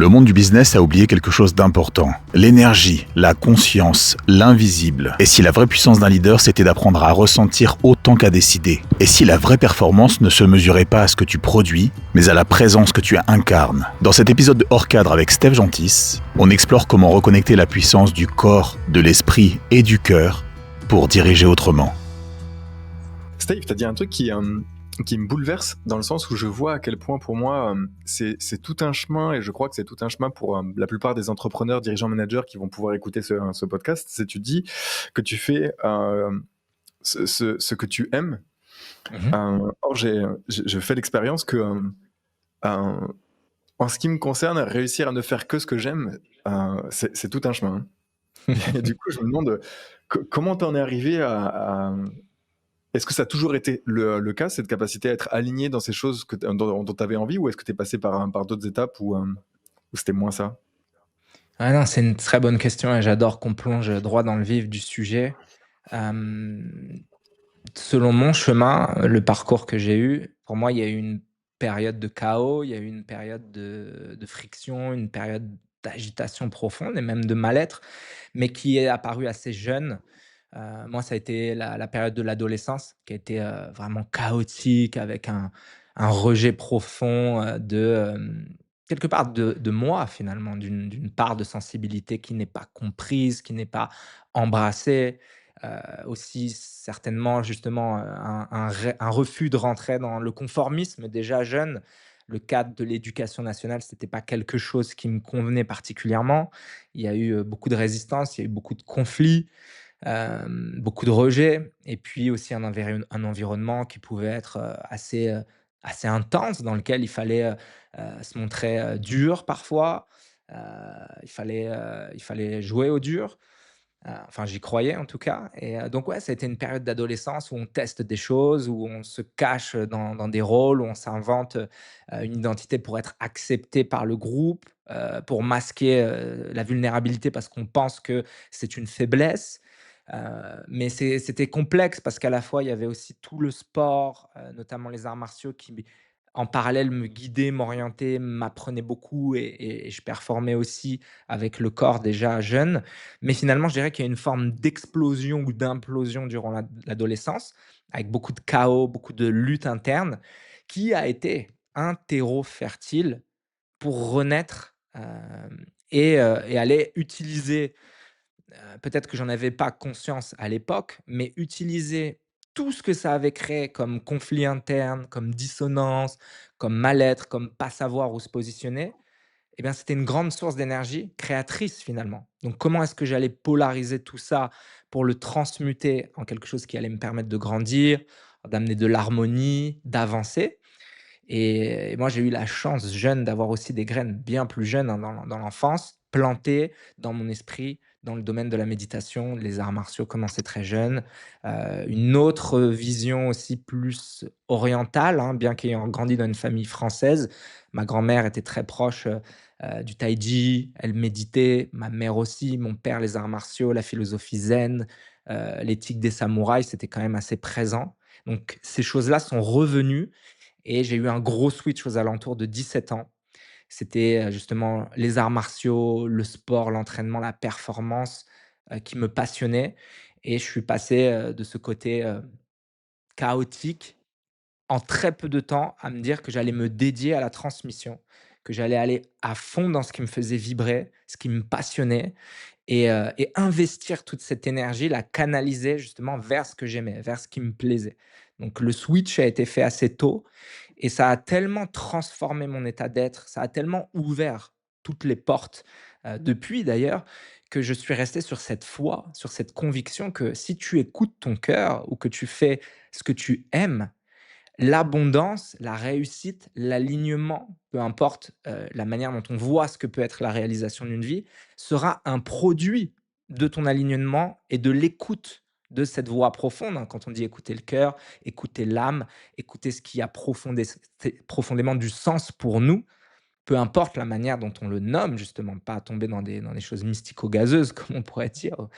Le monde du business a oublié quelque chose d'important. L'énergie, la conscience, l'invisible. Et si la vraie puissance d'un leader, c'était d'apprendre à ressentir autant qu'à décider? Et si la vraie performance ne se mesurait pas à ce que tu produis, mais à la présence que tu incarnes? Dans cet épisode de Hors Cadre avec Steph Gentis, on explore comment reconnecter la puissance du corps, de l'esprit et du cœur pour diriger autrement. Steve, tu as dit un truc qui me bouleverse dans le sens où je vois à quel point pour moi c'est tout un chemin, et je crois que c'est tout un chemin pour la plupart des entrepreneurs, dirigeants, managers qui vont pouvoir écouter ce podcast. C'est tu dis que tu fais ce que tu aimes. Or, je fais l'expérience que euh, en ce qui me concerne, réussir à ne faire que ce que j'aime, c'est tout un chemin. Et du coup, je me demande comment t'en es arrivé Est-ce que ça a toujours été le cas, cette capacité à être aligné dans ces choses dont tu avais envie, ou est-ce que tu es passé par d'autres étapes où c'était moins ça? Ah non, c'est une très bonne question et j'adore qu'on plonge droit dans le vif du sujet. Hem, Selon mon chemin, le parcours que j'ai eu, pour moi, il y a eu une période de chaos, il y a eu une période de friction, une période d'agitation profonde et même de mal-être, mais qui est apparue assez jeune. Moi, ça a été la période de l'adolescence qui a été, vraiment chaotique avec un rejet profond, quelque part de moi finalement, d'une part de sensibilité qui n'est pas comprise, qui n'est pas embrassée. Aussi certainement justement, un refus de rentrer dans le conformisme déjà jeune. Le cadre de l'éducation nationale, c'était pas quelque chose qui me convenait particulièrement. Il y a eu, beaucoup de résistance, il y a eu beaucoup de conflits. Beaucoup de rejets et puis aussi un environnement qui pouvait être, assez intense dans lequel se montrer, dur parfois. Heu, il fallait jouer au dur. Enfin j'y croyais en tout cas et donc ouais, ça a été une période d'adolescence où on teste des choses, où on se cache, dans des rôles, où on s'invente, une identité pour être accepté par le groupe, pour masquer, la vulnérabilité parce qu'on pense que c'est une faiblesse. Mais c'était complexe parce qu'à la fois, il y avait aussi tout le sport, notamment les arts martiaux qui, en parallèle, me guidaient, m'orientaient, m'apprenaient beaucoup et je performais aussi avec le corps déjà jeune. Mais finalement, je dirais qu'il y a une forme d'explosion ou d'implosion durant l'adolescence, avec beaucoup de chaos, beaucoup de lutte interne, qui a été un terreau fertile pour renaître, et aller utiliser. Peut-être que j'en avais pas conscience à l'époque, mais utiliser tout ce que ça avait créé comme conflit interne, comme dissonance, comme mal-être, comme pas savoir où se positionner, eh bien, c'était une grande source d'énergie créatrice finalement. Donc comment est-ce que j'allais polariser tout ça pour le transmuter en quelque chose qui allait me permettre de grandir, d'amener de l'harmonie, d'avancer? Et moi, j'ai eu la chance, jeune, d'avoir aussi des graines bien plus jeunes, hein, dans l'enfance, plantées dans mon esprit, dans le domaine de la méditation. Les arts martiaux commençaient très jeune. Une autre vision aussi plus orientale, hein, bien qu'ayant grandi dans une famille française. Ma grand-mère était très proche, du tai chi, elle méditait, ma mère aussi, mon père les arts martiaux, la philosophie zen, l'éthique des samouraïs, c'était quand même assez présent. Donc ces choses-là sont revenues et j'ai eu un gros switch aux alentours de 17 ans. C'était, justement les arts martiaux, le sport, l'entraînement, la performance, qui me passionnaient et je suis passé, de ce côté, chaotique en très peu de temps à me dire que j'allais me dédier à la transmission, que j'allais aller à fond dans ce qui me faisait vibrer, ce qui me passionnait et investir toute cette énergie, la canaliser justement vers ce que j'aimais, vers ce qui me plaisait. Donc le switch a été fait assez tôt et ça a tellement transformé mon état d'être, ça a tellement ouvert toutes les portes, depuis d'ailleurs, que je suis resté sur cette foi, sur cette conviction que si tu écoutes ton cœur ou que tu fais ce que tu aimes, l'abondance, la réussite, l'alignement, peu importe, la manière dont on voit ce que peut être la réalisation d'une vie, sera un produit de ton alignement et de l'écoute de cette voix profonde, hein. Quand on dit écouter le cœur, écouter l'âme, écouter ce qui a profondément du sens pour nous, peu importe la manière dont on le nomme justement, pas tomber dans des choses mystico-gazeuses comme on pourrait dire,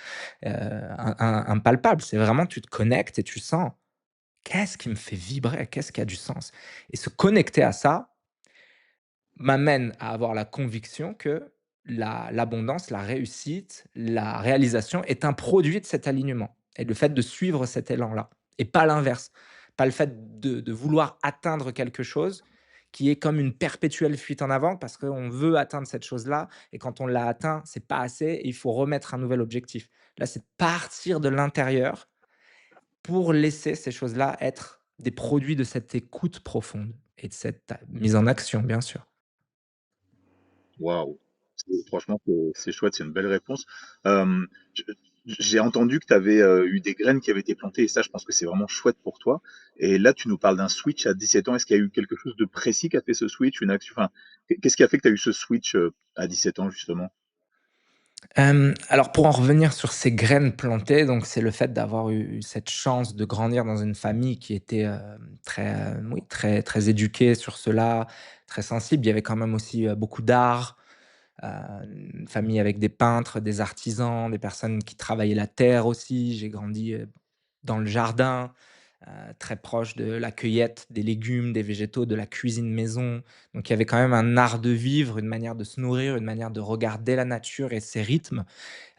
impalpables. C'est vraiment tu te connectes et tu sens: «Qu'est-ce qui me fait vibrer? Qu'est-ce qui a du sens?» Et se connecter à ça, m'amène à avoir la conviction que l'abondance, la réussite, la réalisation est un produit de cet alignement et le fait de suivre cet élan-là et pas l'inverse. Pas le fait de vouloir atteindre quelque chose qui est comme une perpétuelle fuite en avant parce qu'on veut atteindre cette chose-là et quand on l'a atteint, c'est pas assez et il faut remettre un nouvel objectif. Là, c'est de partir de l'intérieur pour laisser ces choses-là être des produits de cette écoute profonde et de cette mise en action, bien sûr. Waouh! Franchement, c'est chouette, c'est une belle réponse. Hem, je j'ai entendu que tu avais, eu des graines qui avaient été plantées et ça, je pense que c'est vraiment chouette pour toi et là, tu nous parles d'un switch à 17 ans. Est-ce qu'il y a eu quelque chose de précis qui a fait ce switch? Une action enfin, qu'est-ce qui a fait que tu as eu ce switch, à 17 ans, justement? Alors pour en revenir sur ces graines plantées, donc c'est le fait d'avoir eu cette chance de grandir dans une famille qui était, très, oui, très très éduquée sur cela, très sensible. Il y avait quand même aussi, beaucoup d'art, heu, une famille avec des peintres, des artisans, des personnes qui travaillaient la terre aussi. J'ai grandi, dans le jardin, très proche de la cueillette des légumes, des végétaux, de la cuisine maison. Donc il y avait quand même un art de vivre, une manière de se nourrir, une manière de regarder la nature et ses rythmes,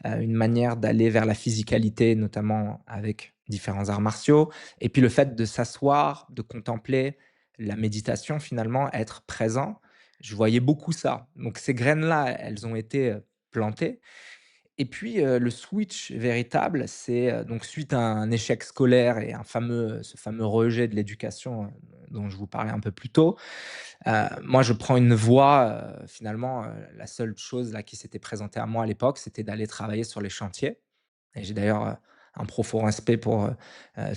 une manière d'aller vers la physicalité, notamment avec différents arts martiaux et puis le fait de s'asseoir, de contempler, la méditation finalement, être présent. Je voyais beaucoup ça. Donc ces graines-là, elles ont été, plantées et puis, le switch véritable, c'est, donc suite à un échec scolaire et ce fameux rejet de l'éducation, dont je vous parlais un peu plus tôt, moi je prends une voie, finalement, la seule chose là qui s'était présentée à moi à l'époque, c'était d'aller travailler sur les chantiers et j'ai d'ailleurs, un profond respect pour,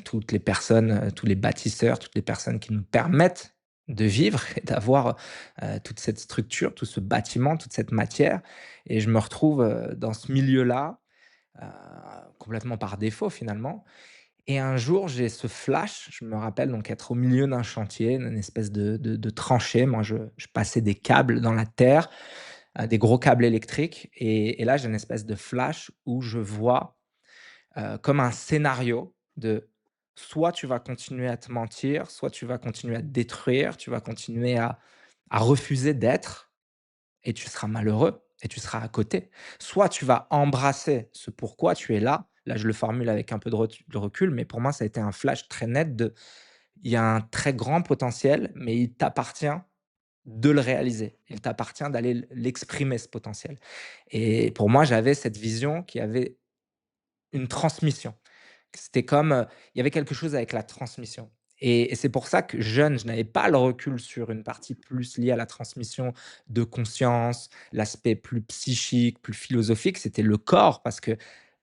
toutes les personnes, tous les bâtisseurs, toutes les personnes qui nous permettent de vivre et d'avoir, toute cette structure, tout ce bâtiment, toute cette matière et je me retrouve, dans ce milieu-là, heu, complètement par défaut finalement et un jour j'ai ce flash, je me rappelle donc être au milieu d'un chantier, une espèce de tranchée. Moi je passais des câbles dans la terre, des gros câbles électriques et là j'ai une espèce de flash où je vois comme un scénario de soit tu vas continuer à te mentir, soit tu vas continuer à te détruire, tu vas continuer à refuser d'être et tu seras malheureux et tu seras à côté. Soit tu vas embrasser ce pourquoi tu es là. Là, je le formule avec un peu de recul, mais pour moi, ça a été un flash très net de il y a un très grand potentiel, mais il t'appartient de le réaliser. Il t'appartient d'aller l'exprimer, ce potentiel. Et pour moi, j'avais cette vision qui avait une transmission. C'était comme, il y avait quelque chose avec la transmission et c'est pour ça que jeune, je n'avais pas le recul sur une partie plus liée à la transmission de conscience, l'aspect plus psychique, plus philosophique, c'était le corps parce que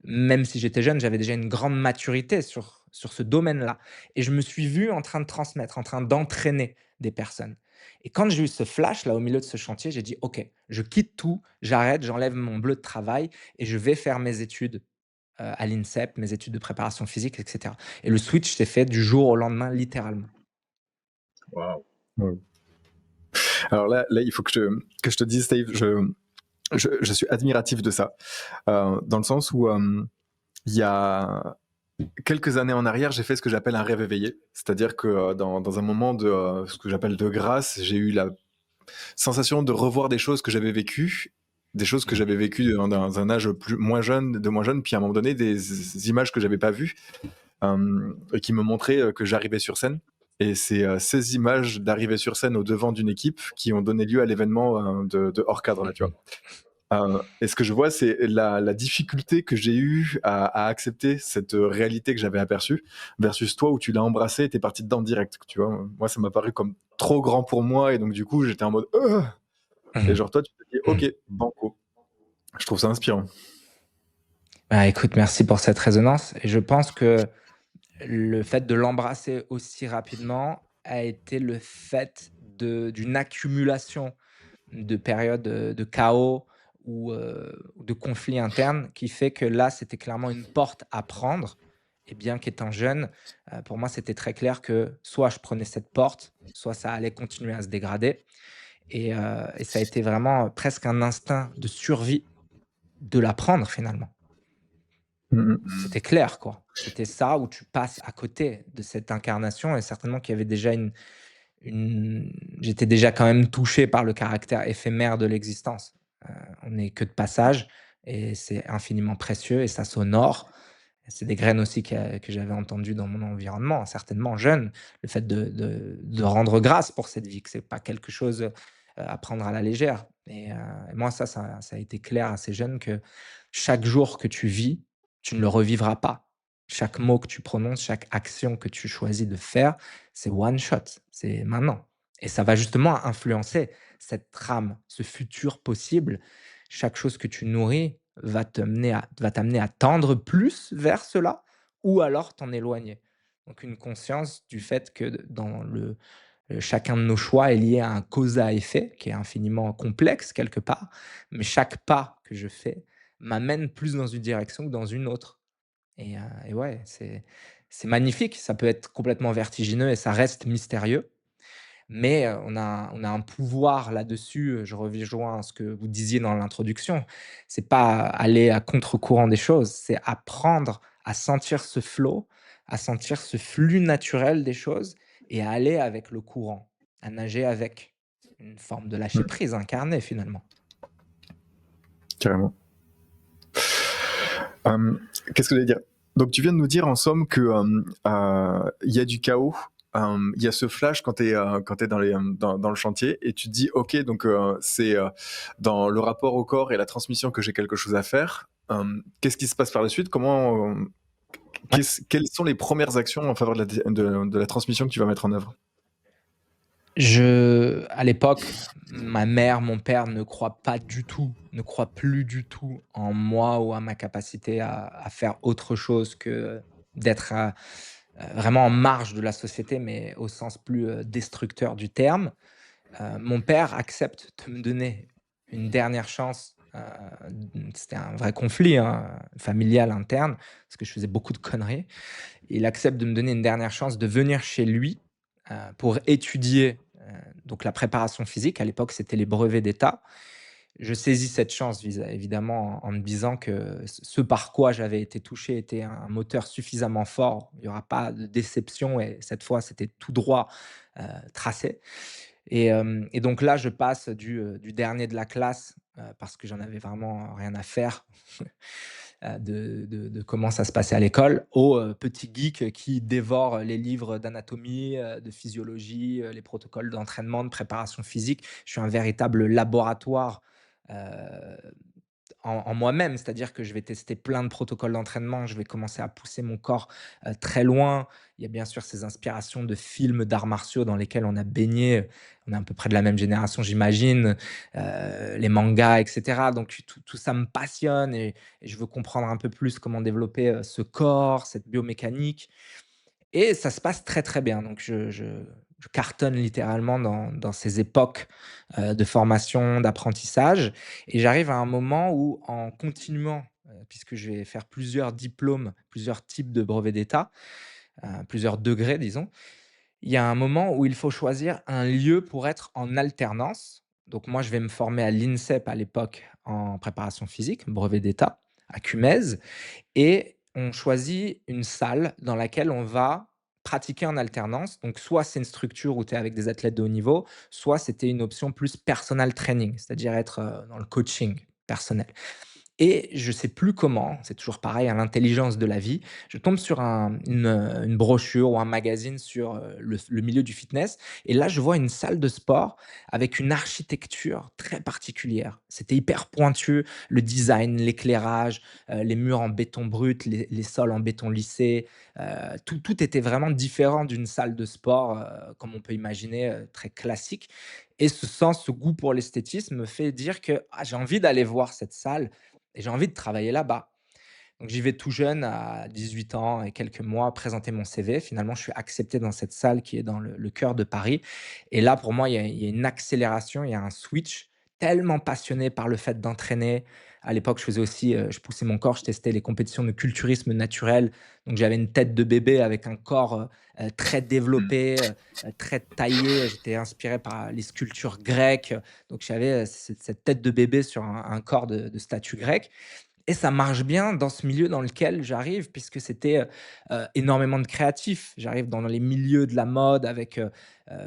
même si j'étais jeune, j'avais déjà une grande maturité sur ce domaine-là et je me suis vu en train de transmettre, en train d'entraîner des personnes et quand j'ai eu ce flash-là, au milieu de ce chantier, j'ai dit: «OK, je quitte tout, j'arrête, j'enlève mon bleu de travail et je vais faire mes études à l'INSEP, mes études de préparation physique et cetera et le switch s'est fait du jour au lendemain littéralement. Waouh! Ouais. Alors là, il faut que je te dise, Steve, je suis admiratif de ça, dans le sens où il y a quelques années en arrière, j'ai fait ce que j'appelle un rêve éveillé. C'est-à-dire que dans un moment de ce que j'appelle de grâce, j'ai eu la sensation de revoir des choses que j'avais vécues, des choses que j'avais vécues dans un âge moins jeune, puis à un moment donné, des images que j'avais pas vues, et qui me montraient que j'arrivais sur scène. Et c'est ces images d'arrivée sur scène au devant d'une équipe qui ont donné lieu à l'événement de hors cadre, là, tu vois. Et ce que je vois, c'est la difficulté que j'ai eue à accepter cette réalité que j'avais aperçue, versus toi où tu l'as embrassé et t'es parti dedans direct. Tu vois, moi, ça m'a paru comme trop grand pour moi, et donc du coup, j'étais en mode. Et Mmh. genre, toi, tu te dis, Mmh. ok, banco. Je trouve ça inspirant. Bah, écoute, merci pour cette résonance et je pense que le fait de l'embrasser aussi rapidement a été le fait d'une accumulation de périodes, de chaos ou de conflits internes qui fait que là, c'était clairement une porte à prendre et bien qu'étant jeune, pour moi, c'était très clair que soit je prenais cette porte, soit ça allait continuer à se dégrader et ça a été vraiment presque un instinct de survie de la prendre finalement. Mhm. Mmh. C'était clair quoi. C'était ça où tu passes à côté de cette incarnation et certainement qu'il y avait déjà j'étais déjà quand même touché par le caractère éphémère de l'existence. On n'est que de passage et c'est infiniment précieux et ça s'honore. C'est des graines aussi que j'avais entendues dans mon environnement, certainement jeune, le fait de rendre grâce pour cette vie, que c'est pas quelque chose, à prendre à la légère et moi ça a été clair assez jeune que chaque jour que tu vis, tu ne le revivras pas. Chaque mot que tu prononces, chaque action que tu choisis de faire, c'est one shot, c'est maintenant et ça va justement influencer cette trame, ce futur possible. Chaque chose que tu nourris va t'amener à tendre plus vers cela ou alors t'en éloigner. Donc une conscience du fait que dans chacun de nos choix est lié à un cause à effet qui est infiniment complexe quelque part, mais chaque pas que je fais m'amène plus dans une direction que dans une autre et ouais, c'est magnifique. Ça peut être complètement vertigineux et ça reste mystérieux, mais on a un pouvoir là-dessus, je rejoins ce que vous disiez dans l'introduction. C'est pas aller à contre-courant des choses, c'est apprendre à sentir ce flow, à sentir ce flux naturel des choses et à aller avec le courant, à nager avec. Une forme de lâcher Mm. prise incarnée finalement. Carrément. Qu'est-ce que je voulais dire? Donc tu viens de nous dire en somme que il y a du chaos, il y a ce flash quand tu es dans le chantier et tu te dis ok, donc c'est dans le rapport au corps et la transmission que j'ai quelque chose à faire. Qu'est-ce qui se passe par la suite? Ouais. Quelles sont les premières actions en faveur de la transmission que tu vas mettre en œuvre? À l'époque, ma mère, mon père ne croient pas du tout, ne croient plus du tout en moi ou à ma capacité à faire autre chose que d'être, vraiment en marge de la société, mais au sens plus, destructeur du terme. Mon père accepte de me donner une dernière chance, c'était un vrai conflit, hein, familial interne, parce que je faisais beaucoup de conneries. Il accepte de me donner une dernière chance de venir chez lui, pour étudier, donc la préparation physique. À l'époque, c'était les brevets d'État. Je saisis cette chance évidemment en me disant que ce par quoi j'avais été touché était un moteur suffisamment fort. Il y aura pas de déception et cette fois, c'était tout droit, tracé et donc là, je passe du dernier de la classe, parce que j'en avais vraiment rien à faire, de comment ça se passait à l'école, au, petit geek qui dévore les livres d'anatomie, de physiologie, les protocoles d'entraînement, de préparation physique. Je suis un véritable laboratoire, heu, en moi-même, c'est-à-dire que je vais tester plein de protocoles d'entraînement, je vais commencer à pousser mon corps, très loin. Il y a bien sûr ces inspirations de films d'arts martiaux dans lesquels on a baigné, on est à peu près de la même génération j'imagine, les mangas et cetera. Donc tout ça me passionne et je veux comprendre un peu plus comment développer, ce corps, cette biomécanique et ça se passe très, très bien. Donc je cartonne littéralement dans ces époques, de formation, d'apprentissage et j'arrive à un moment où en continuant, puisque je vais faire plusieurs diplômes, plusieurs types de brevets d'État, plusieurs degrés disons. Il y a un moment où il faut choisir un lieu pour être en alternance. Donc moi, je vais me former à l'INSEP à l'époque en préparation physique, brevet d'État, à Cumèze et on choisit une salle dans laquelle on va pratiquer en alternance. Donc soit c'est une structure où tu es avec des athlètes de haut niveau, soit c'était une option plus personal training, c'est-à-dire être, dans le coaching personnel. Et je sais plus comment, c'est toujours pareil, à l'intelligence de la vie, je tombe sur une brochure ou un magazine sur, le milieu du fitness et là, je vois une salle de sport avec une architecture très particulière. C'était hyper pointu, le design, l'éclairage, les murs en béton brut, les sols en béton lissé, tout était vraiment différent d'une salle de sport, comme on peut imaginer, très classique et ce sens, ce goût pour l'esthétisme me fait dire que: «Ah, j'ai envie d'aller voir cette salle et j'ai envie de travailler là-bas». Donc j'y vais tout jeune, à 18 ans et quelques mois, présenter mon CV. Finalement, je suis accepté dans cette salle qui est dans le cœur de Paris et là, pour moi, il y a une accélération, il y a un switch. Tellement passionné par le fait d'entraîner. À l'époque, je faisais aussi, je poussais mon corps, je testais les compétitions de culturisme naturel. Donc j'avais une tête de bébé avec un corps, très Mm. développé, très taillé. J'étais inspiré par les sculptures grecques, donc j'avais, cette tête de bébé sur un corps de statue grecque Et ça marche bien dans ce milieu dans lequel j'arrive puisque c'était, énormément de créatifs. J'arrive dans les milieux de la mode avec,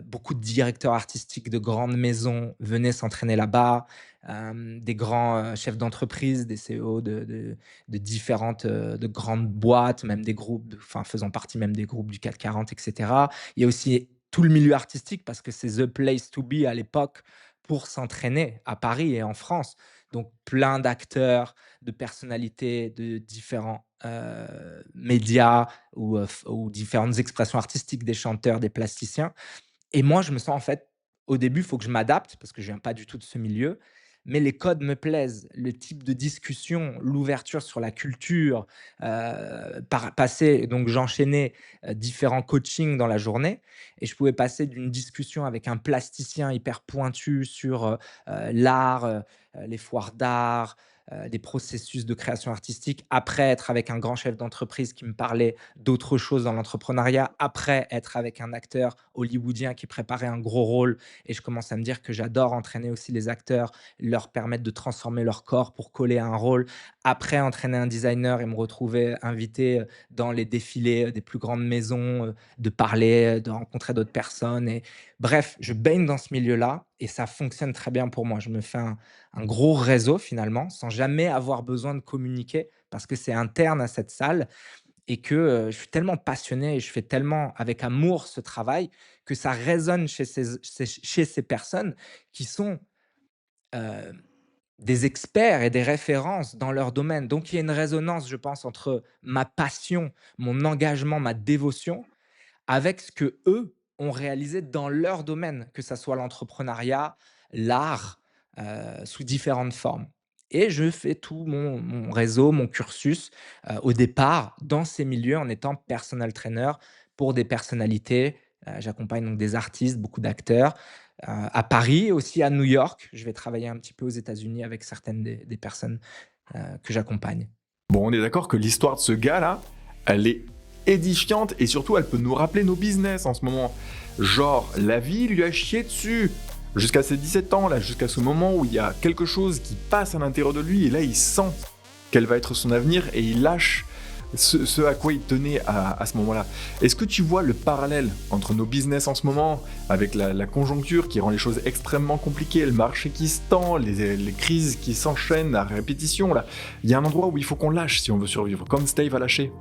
beaucoup de directeurs artistiques de grandes maisons venaient s'entraîner là-bas, des grands, chefs d'entreprise, des CEO de différentes, de grandes boîtes, même des groupes enfin faisant partie même des groupes du CAC 40 et cetera. Il y a aussi tout le milieu artistique parce que c'est the place to be à l'époque pour s'entraîner à Paris et en France. Donc plein d'acteurs, de personnalités de différents, médias ou différentes expressions artistiques, des chanteurs, des plasticiens. Et moi, je me sens en fait au début, il faut que je m'adapte parce que je viens pas du tout de ce milieu, mais les codes me plaisent. Le type de discussion, l'ouverture sur la culture, par passer donc j'enchaînais, différents coachings dans la journée et je pouvais passer d'une discussion avec un plasticien hyper pointu sur, l'art, les foires d'art, des processus de création artistique, après être avec un grand chef d'entreprise qui me parlait d'autres choses dans l'entrepreneuriat, après être avec un acteur hollywoodien qui préparait un gros rôle et je commence à me dire que j'adore entraîner aussi les acteurs, leur permettre de transformer leur corps pour coller à un rôle. Après entraîner un designer et me retrouver invité, dans les défilés, des plus grandes maisons, de parler, de rencontrer d'autres personnes et bref, je baigne dans ce milieu-là et ça fonctionne très bien pour moi. Je me fais un gros réseau finalement, sans jamais avoir besoin de communiquer parce que c'est interne à cette salle et que, je suis tellement passionné et je fais tellement avec amour ce travail que ça résonne chez ces personnes qui sont, heu, des experts et des références dans leur domaine. Donc il y a une résonance, je pense, entre ma passion, mon engagement, ma dévotion avec ce que eux ont réalisé dans leur domaine, que ça soit l'entrepreneuriat, l'art, sous différentes formes. Et je fais tout mon réseau, mon cursus, au départ dans ces milieux en étant personal trainer pour des personnalités. J'accompagne donc des artistes, beaucoup d'acteurs, à Paris, aussi à New York. Je vais travailler un petit peu aux États-Unis avec certaines des personnes, que j'accompagne. Bon, on est d'accord que l'histoire de ce gars-là, elle est édifiante et surtout elle peut nous rappeler nos business en ce moment. Genre, la vie lui a chié dessus jusqu'à ses 17 ans, là, jusqu'à ce moment où il y a quelque chose qui passe à l'intérieur de lui et là il sent quel va être son avenir et il lâche ce à quoi il tenait à ce moment-là. Est-ce que tu vois le parallèle entre nos business en ce moment, avec la conjoncture qui rend les choses extrêmement compliquées, le marché qui se tend, les crises qui s'enchaînent à répétition là. Il y a un endroit où il faut qu'on lâche si on veut survivre, comme Steve a lâché.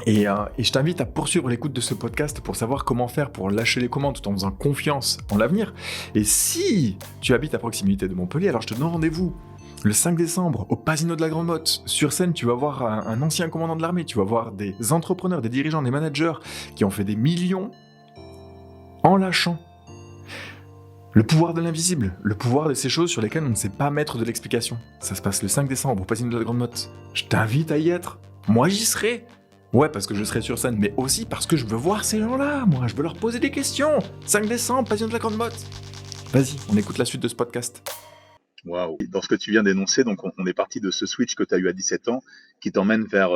Et je t'invite à poursuivre l'écoute de ce podcast pour savoir comment faire pour lâcher les commandes tout en faisant confiance en l'avenir. Et si tu habites à proximité de Montpellier, alors je te donne rendez-vous le 5 décembre au Pasino de la Grande Motte. Sur scène, tu vas voir un ancien commandant de l'armée, tu vas voir des entrepreneurs, des dirigeants, des managers qui ont fait des millions en lâchant. Le pouvoir de l'invisible, le pouvoir de ces choses sur lesquelles on ne sait pas mettre de l'explication. Ça se passe le 5 décembre au Pasino de la Grande Motte. Je t'invite à y être. Moi, j'y serai. Ouais, parce que je serai sur scène, mais aussi parce que je veux voir ces gens-là, moi. Je veux leur poser des questions. 5 décembre, Pasino de la Grande Motte. Vas-y, on écoute la suite de ce podcast. Waouh. Dans ce que tu viens d'énoncer, donc on est parti de ce switch que tu as eu à 17 ans, qui t'emmène vers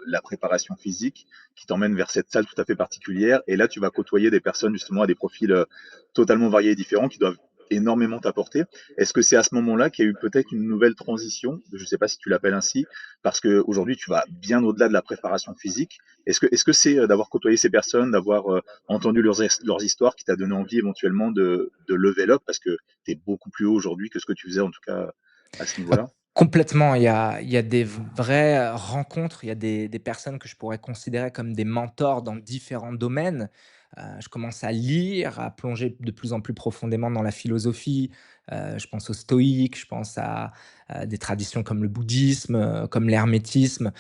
la préparation physique, qui t'emmène vers cette salle tout à fait particulière. Et là, tu vas côtoyer des personnes justement à des profils totalement variés et différents qui doivent énormément t'apporter. Est-ce que c'est à ce moment-là qu'il y a eu peut-être une nouvelle transition? Je ne sais pas si tu l'appelles ainsi, parce qu'aujourd'hui, tu vas bien au-delà de la préparation physique. Est-ce que c'est d'avoir côtoyé ces personnes, d'avoir entendu leurs histoires qui t'a donné envie éventuellement de level up, parce que tu es beaucoup plus haut aujourd'hui que ce que tu faisais en tout cas à ce Ah, niveau-là? complètement, il y a des vraies, rencontres, il y a des personnes que je pourrais considérer comme des mentors dans différents domaines. Je commence à lire, à plonger de plus en plus profondément dans la philosophie. Je pense aux stoïques, je pense à des traditions comme le bouddhisme, comme l'hermétisme,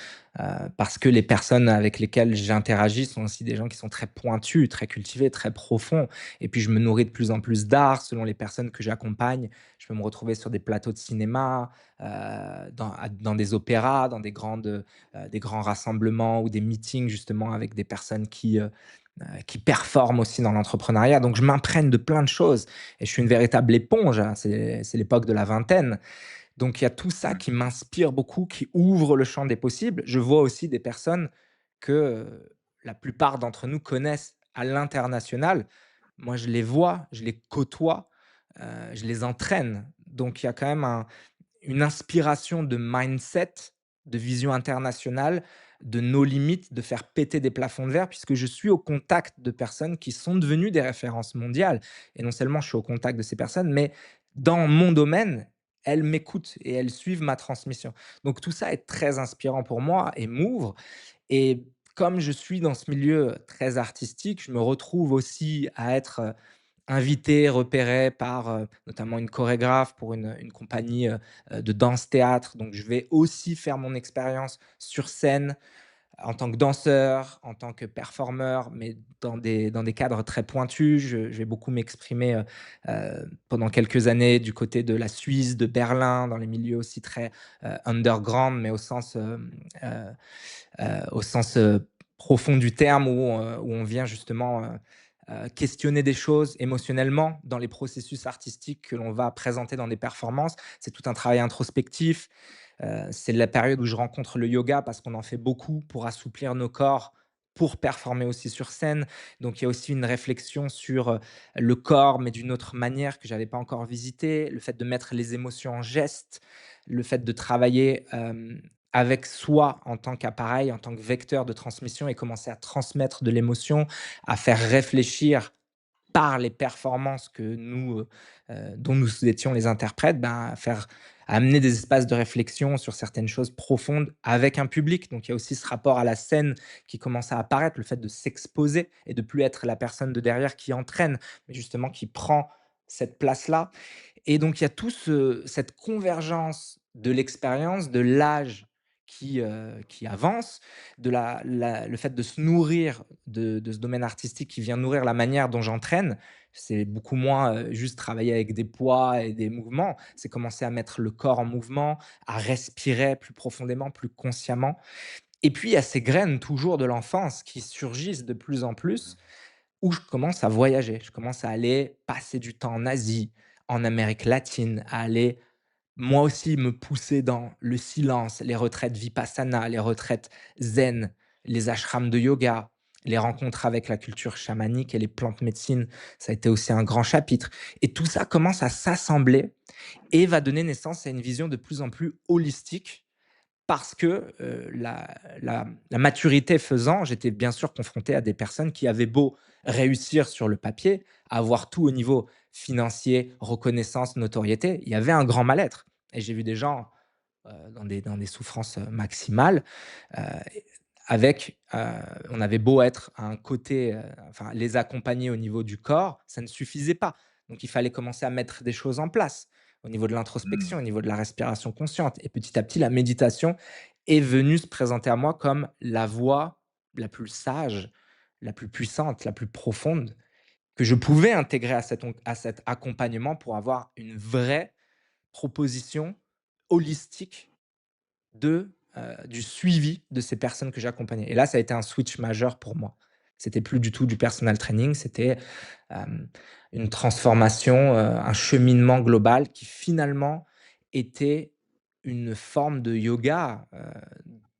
parce que les personnes avec lesquelles j'interagis sont aussi des gens qui sont très pointus, très cultivés, très profonds et puis je me nourris de plus en plus d'art selon les personnes que j'accompagne. Je peux me retrouver sur des plateaux de cinéma, dans des opéras, dans des grands rassemblements ou des meetings justement avec des personnes qui performent aussi dans l'entrepreneuriat. Donc je m'imprègne de plein de choses et je suis une véritable éponge, hein. C'est l'époque de la vingtaine. Donc il y a tout ça qui m'inspire beaucoup, qui ouvre le champ des possibles. Je vois aussi des personnes que, la plupart d'entre nous connaissent à l'international. Moi, je les vois, je les côtoie, je les entraîne. Donc il y a quand même une inspiration de mindset de vision internationale, de nos limites, de faire péter des plafonds de verre, puisque je suis au contact de personnes qui sont devenues des références mondiales. Et non seulement je suis au contact de ces personnes, mais dans mon domaine, elles m'écoutent et elles suivent ma transmission. Donc tout ça est très inspirant pour moi et m'ouvre. Et comme je suis dans ce milieu très artistique, je me retrouve aussi à être invité, repéré par, notamment une chorégraphe pour une compagnie, de danse-théâtre. Donc je vais aussi faire mon expérience sur scène en tant que danseur, en tant que performeur, mais dans des cadres très pointus. Je vais beaucoup m'exprimer, pendant quelques années du côté de la Suisse, de Berlin, dans les milieux aussi très, underground, mais au sens profond du terme où on vient justement, questionner des choses émotionnellement dans les processus artistiques que l'on va présenter dans des performances. C'est tout un travail introspectif. C'est la période où je rencontre le yoga parce qu'on en fait beaucoup pour assouplir nos corps, pour performer aussi sur scène. Donc il y a aussi une réflexion sur, le corps, mais d'une autre manière que j'avais pas encore visitée. Le fait de mettre les émotions en geste, le fait de travailler, avec soi en tant qu'appareil, en tant que vecteur de transmission et commencer à transmettre de l'émotion, à faire réfléchir par les performances dont nous étions les interprètes, ben, amener des espaces de réflexion sur certaines choses profondes avec un public. Donc il y a aussi ce rapport à la scène qui commence à apparaître, le fait de s'exposer et de plus être la personne de derrière qui entraîne, mais justement qui prend cette place-là. Et donc il y a cette convergence de l'expérience, de l'âge qui avance, le fait de se nourrir de ce domaine artistique qui vient nourrir la manière dont j'entraîne. C'est beaucoup moins, juste travailler avec des poids et des mouvements. C'est commencer à mettre le corps en mouvement, à respirer plus profondément, plus consciemment. Et puis il y a ces graines toujours de l'enfance qui surgissent de plus en plus, où je commence à voyager. Je commence à aller passer du temps en Asie, en Amérique latine, à aller moi aussi me pousser dans le silence, les retraites vipassana, les retraites zen, les ashrams de yoga, les rencontres avec la culture chamanique et les plantes médecines, ça a été aussi un grand chapitre. Et tout ça commence à s'assembler et va donner naissance à une vision de plus en plus holistique parce que, la maturité faisant, j'étais bien sûr confronté à des personnes qui avaient beau réussir sur le papier, avoir tout au niveau financier, reconnaissance, notoriété, il y avait un grand mal-être et j'ai vu des gens, dans des souffrances, maximales, heu, avec, on avait beau être à un côté, enfin les accompagner au niveau du corps, ça ne suffisait pas. Donc il fallait commencer à mettre des choses en place, au niveau de l'introspection, au Mmh. niveau de la respiration consciente et petit à petit, la méditation est venue se présenter à moi comme la voie la plus sage, la plus puissante, la plus profonde que je pouvais intégrer à cet accompagnement pour avoir une vraie proposition holistique du suivi de ces personnes que j'accompagnais et là, ça a été un switch majeur pour moi. C'était plus du tout du personal training, c'était, hem, une transformation, un cheminement global qui finalement était une forme de yoga,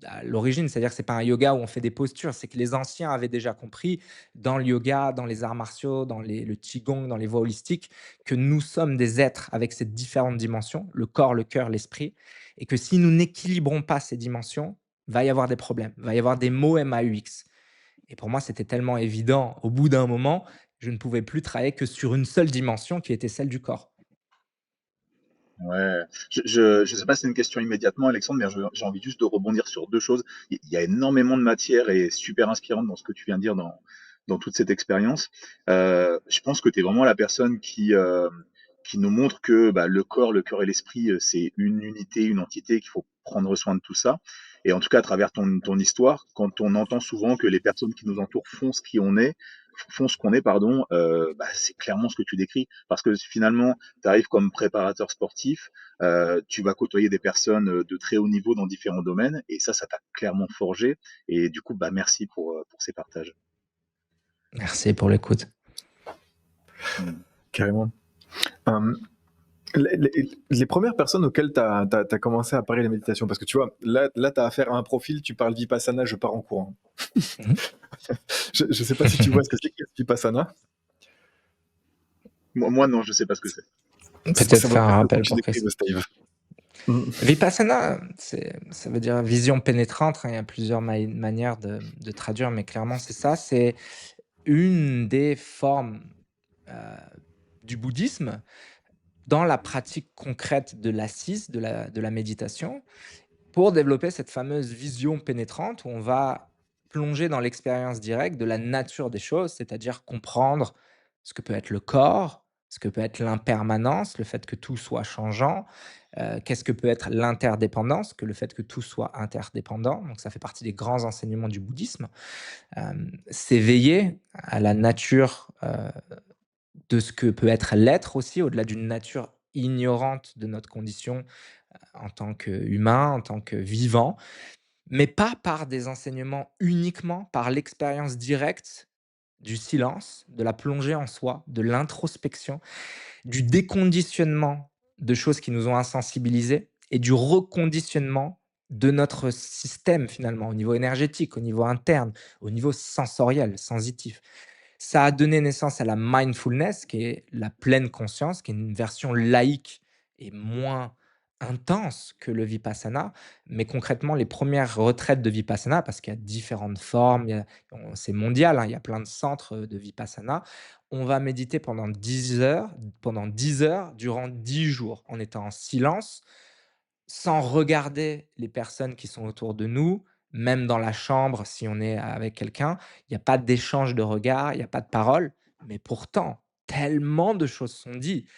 à l'origine. C'est-à-dire que c'est pas un yoga où on fait des postures, c'est que les anciens avaient déjà compris dans le yoga, dans les arts martiaux, le qigong, dans les voies holistiques, que nous sommes des êtres avec ces différentes dimensions, le corps, le cœur, l'esprit et que si nous n'équilibrons pas ces dimensions, va y avoir des problèmes, va y avoir des mots MAUX. Et pour moi, c'était tellement évident, au bout d'un moment, je ne pouvais plus travailler que sur une seule dimension qui était celle du corps. Ouais, je sais pas si c'est une question immédiatement, Alexandre, mais j'ai envie juste de rebondir sur 2 choses. Il y a énormément de matière et super inspirante dans ce que tu viens de dire dans toute cette expérience. Je pense que tu es vraiment la personne qui nous montre que, bah, le corps, le cœur et l'esprit, c'est une unité, une entité, qu'il faut prendre soin de tout ça. Et en tout cas, à travers ton histoire, quand on entend souvent que les personnes qui nous entourent font ce qu'on est, pardon, bah, c'est clairement ce que tu décris. Parce que finalement, tu arrives comme préparateur sportif, tu vas côtoyer des personnes de très haut niveau dans différents domaines, et ça t'a clairement forgé. Et du coup, bah, merci pour ces partages. Merci pour l'écoute. Mm. Carrément. Euh, les premières personnes auxquelles tu as commencé à parler de la méditation, parce que tu vois, là tu as affaire à un profil, tu parles Vipassana, je pars en courant. Mhm. Je ne sais pas si tu vois ce que c'est que Vipassana. Moi, non, je sais pas ce que c'est. Peut-être Ça vaut faire un peut-être le coup rappel que tu pour décrives, Chris. Steve. Mmh. Vipassana, ça veut dire vision pénétrante, hein, il y a plusieurs manières de traduire, mais clairement c'est ça. C'est une des formes, heu, du bouddhisme dans la pratique concrète de l'assise, de la méditation, pour développer cette fameuse vision pénétrante où on va plonger dans l'expérience directe de la nature des choses, c'est-à-dire comprendre ce que peut être le corps, ce que peut être l'impermanence, le fait que tout soit changeant, qu'est-ce que peut être l'interdépendance, que le fait que tout soit interdépendant. Donc ça fait partie des grands enseignements du bouddhisme. S'éveiller à la nature, de ce que peut être l'être aussi, au-delà d'une nature ignorante de notre condition, en tant qu'humain, en tant que vivant, mais pas par des enseignements, uniquement par l'expérience directe du silence, de la plongée en soi, de l'introspection, du déconditionnement de choses qui nous ont insensibilisés et du reconditionnement de notre système finalement, au niveau énergétique, au niveau interne, au niveau sensoriel, sensitif. Ça a donné naissance à la mindfulness, qui est la pleine conscience, qui est une version laïque et moins intense que le vipassana. Mais concrètement, les premières retraites de vipassana, parce qu'il y a différentes formes, c'est mondial, hein, il y a plein de centres de vipassana. On va méditer pendant 10 heures, durant 10 jours, en étant en silence, sans regarder les personnes qui sont autour de nous, même dans la chambre, si on est avec quelqu'un, il y a pas d'échange de regards, il y a pas de parole, mais pourtant, tellement de choses sont dites,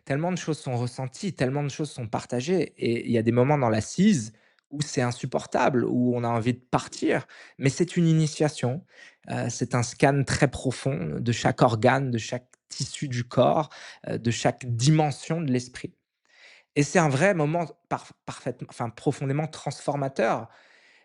tellement de choses sont ressenties, tellement de choses sont partagées et il y a des moments dans l'assise où c'est insupportable, où on a envie de partir, mais c'est une initiation, c'est un scan très profond de chaque organe, de chaque tissu du corps, de chaque dimension de l'esprit. Et c'est un vrai moment profondément transformateur,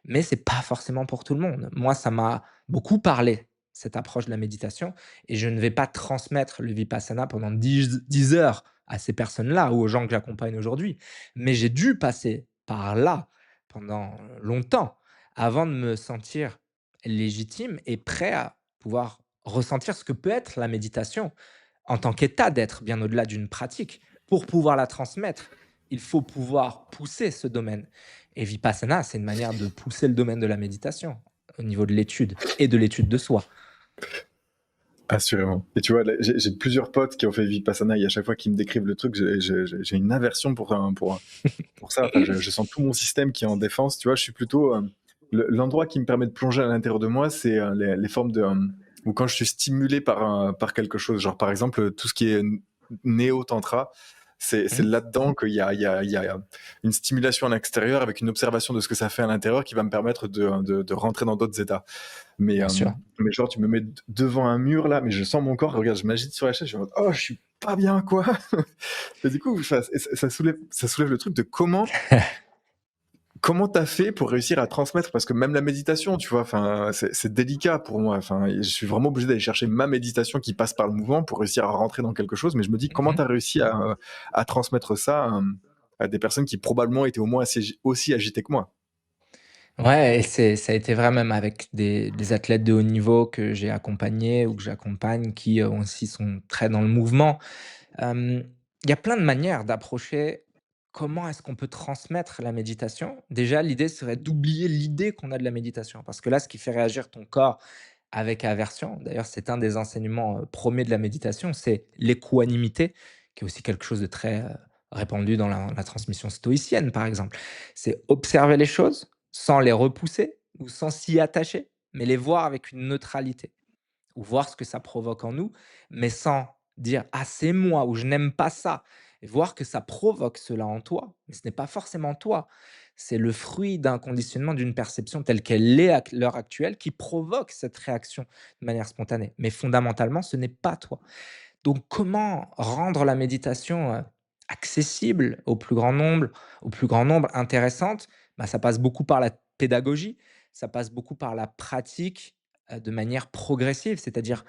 mais c'est pas forcément pour tout le monde. Moi, ça m'a beaucoup parlé, cette approche de la méditation et je ne vais pas transmettre le vipassana pendant 10 heures à ces personnes-là ou aux gens que j'accompagne aujourd'hui. Mais j'ai dû passer par là pendant longtemps avant de me sentir légitime et prêt à pouvoir ressentir ce que peut être la méditation en tant qu'état d'être, bien au-delà d'une pratique. Pour pouvoir la transmettre, il faut pouvoir pousser ce domaine. Et Vipassana, c'est une manière de pousser le domaine de la méditation au niveau de l'étude et de l'étude de soi. Assurément. Et tu vois, là, j'ai plusieurs potes qui ont fait Vipassana et à chaque fois qu'ils me décrivent le truc, j'ai une aversion pour ça. Enfin, je sens tout mon système qui est en défense. Tu vois, je suis plutôt. L'endroit qui me permet de plonger à l'intérieur de moi, c'est les formes de. Ou quand je suis stimulé par quelque chose. Genre, par exemple, tout ce qui est néo-tantra, c'est Mhm. là-dedans qu'il y a une stimulation à l'extérieur avec une observation de ce que ça fait à l'intérieur qui va me permettre de rentrer dans d'autres états. Bien sûr. Mais genre, tu me mets devant un mur là, mais je sens mon corps, regarde, je m'agite sur la chaise, je suis en mode, oh, je suis pas bien, quoi. Et du coup, ça soulève le truc de comment t'as fait pour réussir à transmettre, parce que même la méditation, tu vois, enfin, c'est délicat pour moi. Enfin, je suis vraiment obligé d'aller chercher ma méditation qui passe par le mouvement pour réussir à rentrer dans quelque chose. Mais je me dis, comment Mhm. t'as réussi à transmettre ça à des personnes qui probablement étaient au moins aussi agitées que moi? Ouais, et ça a été vrai même avec des athlètes de haut niveau que j'ai accompagnés ou que j'accompagne qui aussi sont très dans le mouvement. Il y a plein de manières d'approcher comment est-ce qu'on peut transmettre la méditation. Déjà, l'idée serait d'oublier l'idée qu'on a de la méditation. Parce que là, ce qui fait réagir ton corps avec aversion, d'ailleurs, c'est un des enseignements premiers de la méditation, c'est l'équanimité, qui est aussi quelque chose de très répandu dans la transmission stoïcienne, par exemple. C'est observer les choses sans les repousser ou sans s'y attacher, mais les voir avec une neutralité ou voir ce que ça provoque en nous, mais sans dire: «Ah, c'est moi» ou «Je n'aime pas ça» et voir que ça provoque cela en toi, mais ce n'est pas forcément toi. C'est le fruit d'un conditionnement, d'une perception telle qu'elle est à l'heure actuelle qui provoque cette réaction de manière spontanée. Mais fondamentalement, ce n'est pas toi. Donc comment rendre la méditation, accessible au plus grand nombre, intéressante? Bah, ça passe beaucoup par la pédagogie, ça passe beaucoup par la pratique, de manière progressive. C'est-à-dire,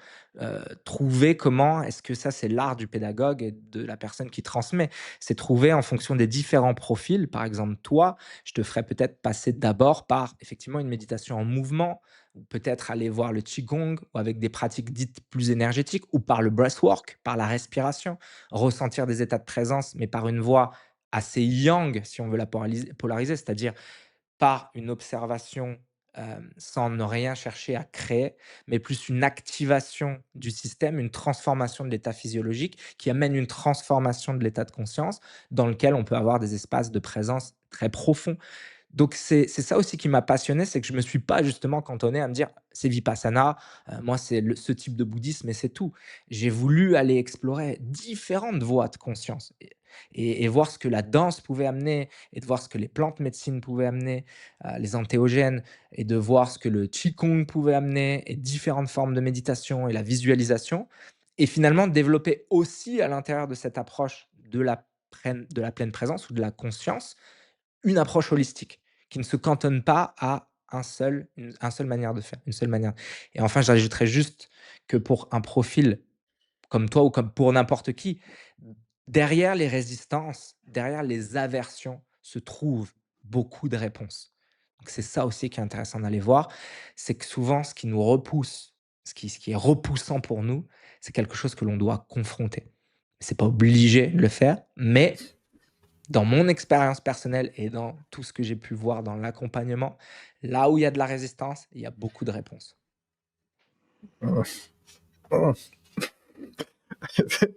trouver comment est-ce que ça, c'est l'art du pédagogue et de la personne qui transmet. C'est trouver en fonction des différents profils. Par exemple, toi, je te ferais peut-être passer d'abord par effectivement une méditation en mouvement, ou peut-être aller voir le qigong ou avec des pratiques dites plus énergétiques ou par le breathwork, par la respiration, ressentir des états de présence, mais par une voie assez yang, si on veut la polariser, c'est-à-dire par une observation, sans ne rien chercher à créer, mais plus une activation du système, une transformation de l'état physiologique qui amène une transformation de l'état de conscience dans lequel on peut avoir des espaces de présence très profonds. Donc c'est ça aussi qui m'a passionné, c'est que je me suis pas justement cantonné à me dire: «C'est Vipassana, moi c'est ce type de bouddhisme et c'est tout». J'ai voulu aller explorer différentes voies de conscience et voir ce que la danse pouvait amener et de voir ce que les plantes médecines pouvaient amener, les entéogènes et de voir ce que le qigong pouvait amener et différentes formes de méditation et la visualisation et finalement développer aussi à l'intérieur de cette approche de la pleine présence ou de la conscience, une approche holistique qui ne se cantonne pas à un seule manière de faire, une seule manière. Et enfin, j'ajouterais juste que pour un profil comme toi ou comme pour n'importe qui, derrière les résistances, derrière les aversions se trouvent beaucoup de réponses. Donc c'est ça aussi qui est intéressant d'aller voir, c'est que souvent ce qui nous repousse, ce qui est repoussant pour nous, c'est quelque chose que l'on doit confronter. C'est pas obligé de le faire, mais dans mon expérience personnelle et dans tout ce que j'ai pu voir dans l'accompagnement, là où il y a de la résistance, il y a beaucoup de réponses. Oh, oh.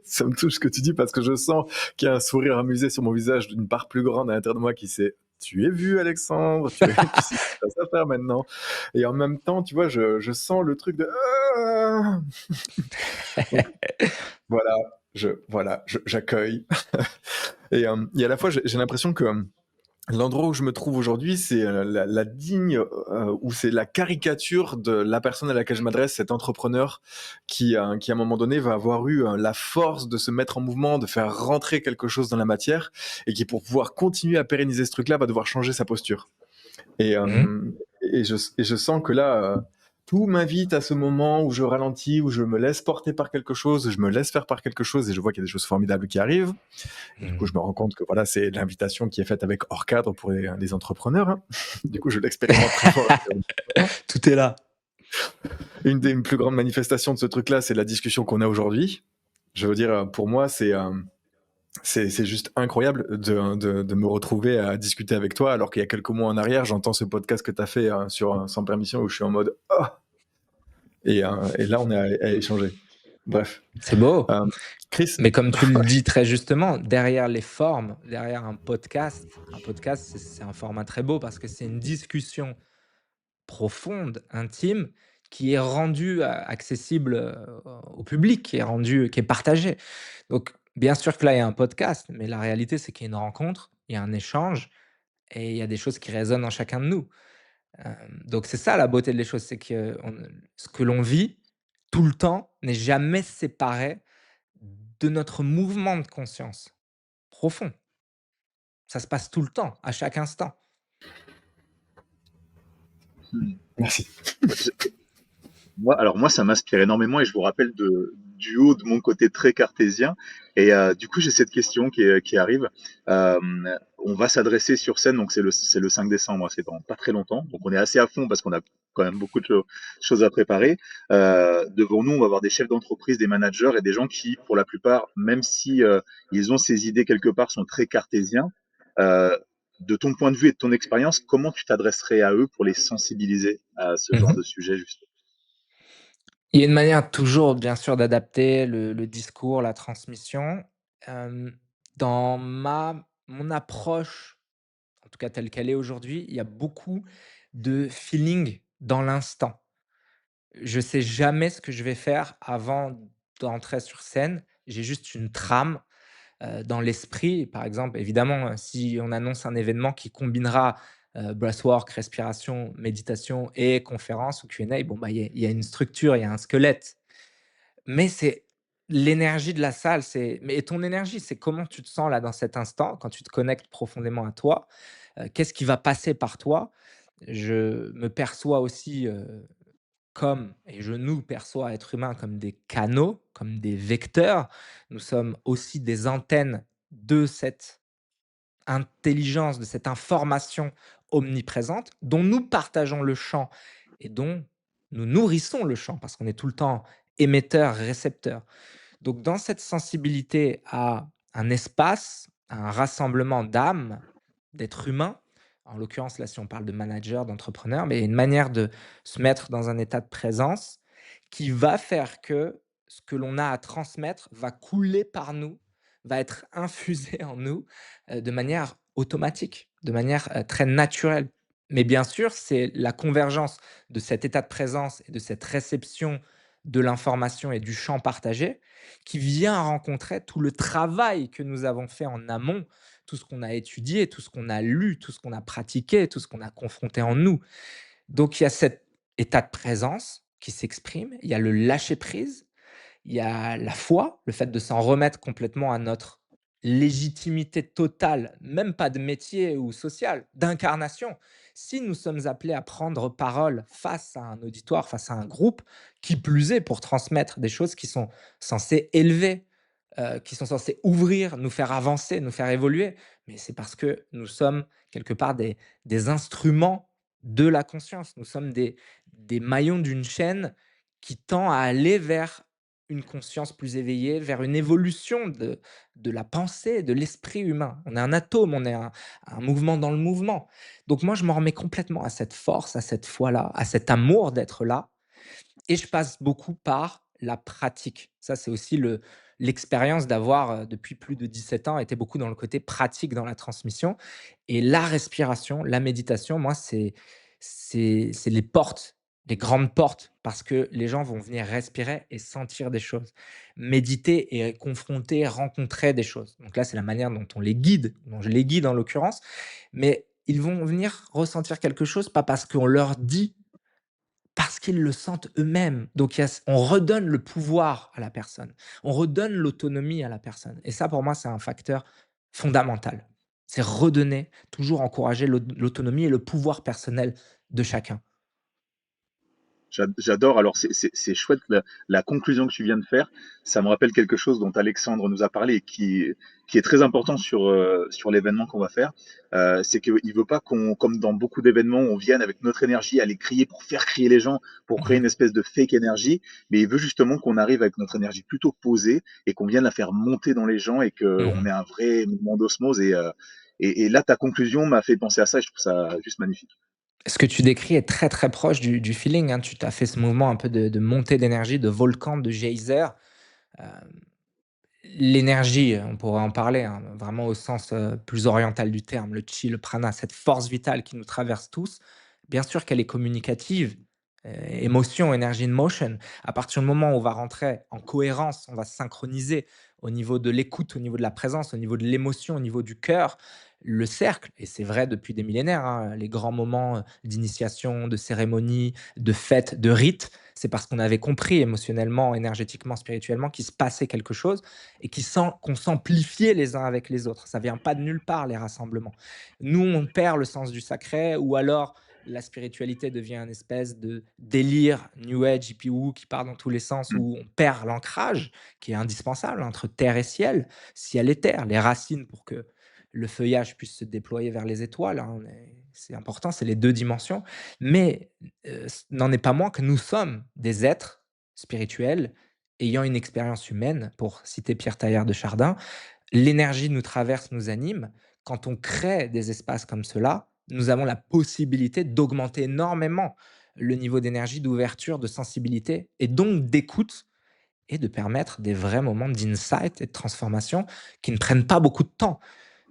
Ça me touche ce que tu dis parce que je sens qu'il y a un sourire amusé sur mon visage d'une part plus grande à l'intérieur de moi qui sait tu es vu Alexandre, tu sais ce qui se passe à faire maintenant. Et en même temps, tu vois, je sens le truc de ah. Donc voilà, j'accueille. Et à la fois, j'ai l'impression que l'endroit où je me trouve aujourd'hui, c'est la digne, ou c'est la caricature de la personne à laquelle je m'adresse, cet entrepreneur qui à un moment donné va avoir eu la force de se mettre en mouvement, de faire rentrer quelque chose dans la matière, et qui pour pouvoir continuer à pérenniser ce truc-là va devoir changer sa posture. Et, Mmh. et je sens que là, tout m'invite à ce moment où je ralentis, où je me laisse porter par quelque chose, je me laisse faire par quelque chose, et je vois qu'il y a des choses formidables qui arrivent. Et du coup, je Mmh. me rends compte que voilà, c'est l'invitation qui est faite avec hors cadre pour les entrepreneurs. Hein. Du coup, je l'expérimente très fort. Tout est là. Une des plus grandes manifestations de ce truc-là, c'est la discussion qu'on a aujourd'hui. Je veux dire, pour moi, c'est juste incroyable de me retrouver à discuter avec toi, alors qu'il y a quelques mois en arrière, j'entends ce podcast que tu as fait sur Sans Permission, où je suis en mode « Oh !» et là, on est à échanger. Bref. C'est beau. Euh, Chris, Mais comme tu le dis très justement, derrière les formes, derrière un podcast, c'est un format très beau parce que c'est une discussion profonde, intime, qui est rendue accessible, au public, qui est partagée. Donc bien sûr que là, il y a un podcast, mais la réalité, c'est qu'il y a une rencontre, il y a un échange et il y a des choses qui résonnent en chacun de nous. Donc c'est ça la beauté de les choses, c'est que ce que l'on vit tout le temps n'est jamais séparé de notre mouvement de conscience profond. Ça se passe tout le temps, à chaque instant. merci. Alors moi, ça m'inspire énormément et je vous rappelle du haut de mon côté très cartésien. Et du coup, j'ai cette question qui arrive. Euh, on va s'adresser sur scène, donc c'est le 5 décembre, c'est dans pas très longtemps. Donc on est assez à fond parce qu'on a quand même beaucoup de choses à préparer. Devant nous, on va avoir des chefs d'entreprise, des managers et des gens qui, pour la plupart, même si ils ont ces idées quelque part, sont très cartésiens. Euh, de ton point de vue et de ton expérience, comment tu t'adresserais à eux pour les sensibiliser à ce genre Mmh. de sujet, justement? Il y a une manière toujours, bien sûr, d'adapter le discours, la transmission. Dans mon approche, en tout cas telle qu'elle est aujourd'hui, il y a beaucoup de feeling dans l'instant. Je sais jamais ce que je vais faire avant d'entrer sur scène. J'ai juste une trame, dans l'esprit. Par exemple, évidemment, si on annonce un événement qui combinera, breathwork, respiration, méditation et conférence ou Q&A, bon, bah, il y a une structure, il y a un squelette. Mais c'est l'énergie de la salle, et ton énergie, c'est comment tu te sens là dans cet instant, quand tu te connectes profondément à toi. Qu'est-ce qui va passer par toi? Je me perçois aussi, et je nous perçois, êtres humains, comme des canaux, comme des vecteurs. Nous sommes aussi des antennes de cette intelligence, de cette information omniprésente dont nous partageons le champ et dont nous nourrissons le champ parce qu'on est tout le temps émetteur, récepteur. Donc dans cette sensibilité à un espace, un rassemblement d'âmes, d'êtres humains. En l'occurrence, là, si on parle de manager, d'entrepreneur, mais une manière de se mettre dans un état de présence qui va faire que ce que l'on a à transmettre va couler par nous, va être infusé en nous de manière automatique, de manière très naturelle. Mais bien sûr, c'est la convergence de cet état de présence et de cette réception de l'information et du champ partagé qui vient rencontrer tout le travail que nous avons fait en amont, tout ce qu'on a étudié, tout ce qu'on a lu, tout ce qu'on a pratiqué, tout ce qu'on a confronté en nous. Donc il y a cet état de présence qui s'exprime, il y a le lâcher prise, il y a la foi, le fait de s'en remettre complètement à notre légitimité totale, même pas de métier ou social, d'incarnation. Si nous sommes appelés à prendre parole face à un auditoire, face à un groupe, qui plus est pour transmettre des choses qui sont censées élever, qui sont censées ouvrir, nous faire avancer, nous faire évoluer, mais c'est parce que nous sommes quelque part des instruments de la conscience. Nous sommes des maillons d'une chaîne qui tend à aller vers une conscience plus éveillée, vers une évolution de la pensée, de l'esprit humain. On est un atome, on est un mouvement dans le mouvement. Donc moi, je m'en remets complètement à cette force, à cette foi-là, à cet amour d'être là. Et je passe beaucoup par la pratique. Ça, c'est aussi l'expérience d'avoir, depuis plus de 17 ans, été beaucoup dans le côté pratique dans la transmission. Et la respiration, la méditation, moi, c'est les portes, les grandes portes, parce que les gens vont venir respirer et sentir des choses. Méditer et confronter, rencontrer des choses. Donc là, c'est la manière dont on les guide, dont je les guide en l'occurrence. Mais ils vont venir ressentir quelque chose, pas parce qu'on leur dit, parce qu'ils le sentent eux-mêmes. Donc on redonne le pouvoir à la personne, on redonne l'autonomie à la personne. Et ça, pour moi, c'est un facteur fondamental. C'est redonner, toujours encourager l'autonomie et le pouvoir personnel de chacun. J'adore. Alors, c'est chouette la conclusion que tu viens de faire. Ça me rappelle quelque chose dont Alexandre nous a parlé et qui est très important sur l'événement qu'on va faire. C'est qu'il veut pas comme dans beaucoup d'événements, on vienne avec notre énergie aller crier pour faire crier les gens, pour créer une espèce de fake énergie. Mais il veut justement qu'on arrive avec notre énergie plutôt posée et qu'on vienne la faire monter dans les gens et qu'on Mhm. ait un vrai mouvement d'osmose. Et là, ta conclusion m'a fait penser à ça et je trouve ça juste magnifique. Ce que tu décris est très très proche du feeling, hein. Tu t'as fait ce mouvement un peu de montée d'énergie, de volcan, de geyser. Euh, L'énergie, on pourrait en parler, hein, vraiment au sens plus oriental du terme, le chi, le prana, cette force vitale qui nous traverse tous, bien sûr qu'elle est communicative, émotion, energy in motion. À partir du moment où on va rentrer en cohérence, on va se synchroniser au niveau de l'écoute, au niveau de la présence, au niveau de l'émotion, au niveau du cœur, le cercle, et c'est vrai depuis des millénaires, hein, les grands moments d'initiation, de cérémonie, de fête, de rite, c'est parce qu'on avait compris émotionnellement, énergétiquement, spirituellement qu'il se passait quelque chose et qu'on s'amplifiait les uns avec les autres. Ça vient pas de nulle part, les rassemblements. Nous, on perd le sens du sacré ou alors la spiritualité devient une espèce de délire New Age, hippie woo qui part dans tous les sens Mm. où on perd l'ancrage qui est indispensable entre terre et ciel et terre, les racines pour que le feuillage puisse se déployer vers les étoiles, hein. C'est important, c'est les deux dimensions. Mais n'en est pas moins que nous sommes des êtres spirituels ayant une expérience humaine, pour citer Pierre Taillard de Chardin. L'énergie nous traverse, nous anime. Quand on crée des espaces comme cela, nous avons la possibilité d'augmenter énormément le niveau d'énergie, d'ouverture, de sensibilité et donc d'écoute et de permettre des vrais moments d'insight et de transformation qui ne prennent pas beaucoup de temps.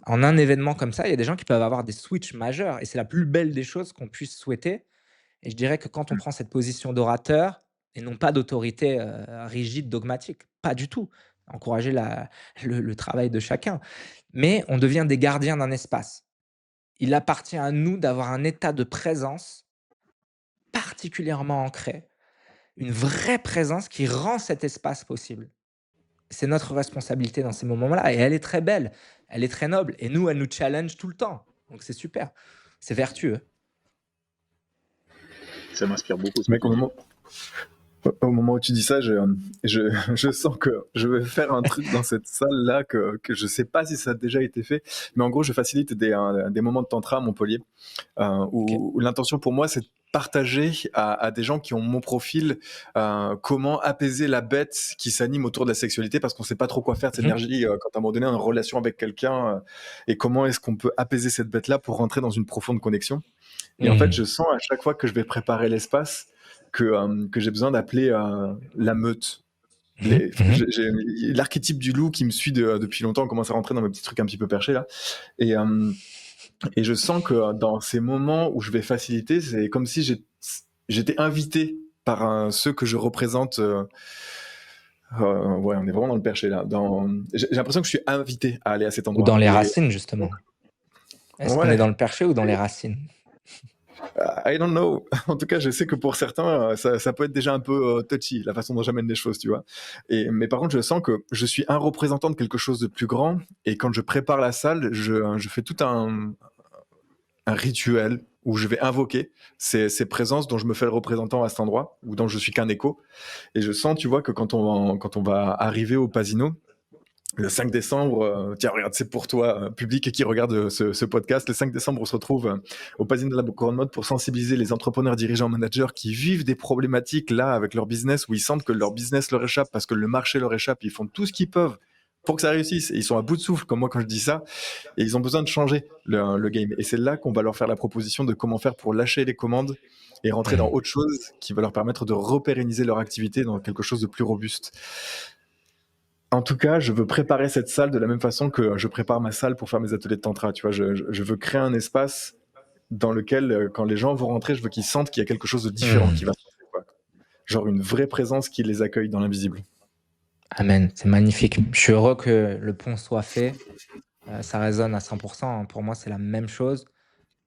En un événement comme ça, il y a des gens qui peuvent avoir des switches majeurs et c'est la plus belle des choses qu'on puisse souhaiter. Et je dirais que quand on prend cette position d'orateur et non pas d'autorité, rigide, dogmatique, pas du tout. Encourager le travail de chacun. Mais on devient des gardiens d'un espace. Il appartient à nous d'avoir un état de présence particulièrement ancré, une vraie présence qui rend cet espace possible. C'est notre responsabilité dans ces moments-là et elle est très belle, elle est très noble et nous, elle nous challenge tout le temps. Donc c'est super, c'est vertueux. Ça m'inspire beaucoup ce que Mec, tu dis. au moment où tu dis ça, je sens que je vais faire un truc dans cette salle-là que je sais pas si ça a déjà été fait. Mais en gros, je facilite des moments de tantra à Montpellier Ok. où l'intention pour moi, c'est partager à des gens qui ont mon profil comment apaiser la bête qui s'anime autour de la sexualité parce qu'on sait pas trop quoi faire de cette Mhm. énergie quand à un moment donné on est en relation avec quelqu'un et comment est-ce qu'on peut apaiser cette bête-là pour rentrer dans une profonde connexion. Et en fait, je Mhm. sens à chaque fois que je vais préparer l'espace que j'ai besoin d'appeler la meute. Mhm. Mhm. J'ai l'archétype du loup qui me suit depuis longtemps, on commence à rentrer dans mes petits trucs un petit peu perchés là. Et, et je sens que dans ces moments où je vais faciliter, c'est comme si j'étais invité par ceux que je représente. Ouais, on est vraiment dans le perché là. J'ai l'impression que je suis invité à aller à cet Ou endroit. dans les Et racines, justement. Est-ce qu'on est ouais, dans le perché ou dans les racines? I don't know. En tout cas, je sais que pour certains, ça peut être déjà un peu touchy, la façon dont j'amène les choses, tu vois. Mais par contre, je sens que je suis un représentant de quelque chose de plus grand. Et quand je prépare la salle, je fais tout un rituel où je vais invoquer ces présences dont je me fais le représentant à cet endroit, ou dont je suis qu'un écho. Et je sens, tu vois, que quand on va arriver au Pasino, le 5 décembre, tiens, regarde, c'est pour toi, public qui regarde ce podcast. Le 5 décembre, on se retrouve au Pasino de la Couronne Mode pour sensibiliser les entrepreneurs, dirigeants, managers qui vivent des problématiques là avec leur business, où ils sentent que leur business leur échappe parce que le marché leur échappe. Ils font tout ce qu'ils peuvent pour que ça réussisse. Et ils sont à bout de souffle, comme moi quand je dis ça. Et ils ont besoin de changer le game. Et c'est là qu'on va leur faire la proposition de comment faire pour lâcher les commandes et rentrer dans Mhm. autre chose qui va leur permettre de repérenniser leur activité dans quelque chose de plus robuste. En tout cas, je veux préparer cette salle de la même façon que je prépare ma salle pour faire mes ateliers de tantra. Tu vois, je veux créer un espace dans lequel, quand les gens vont rentrer, je veux qu'ils sentent qu'il y a quelque chose de différent qui Mhm. va se passer, quoi. Genre une vraie présence qui les accueille dans l'invisible. Amen, c'est magnifique. Je suis heureux que le pont soit fait. Ça résonne à 100%, hein. Pour moi, c'est la même chose.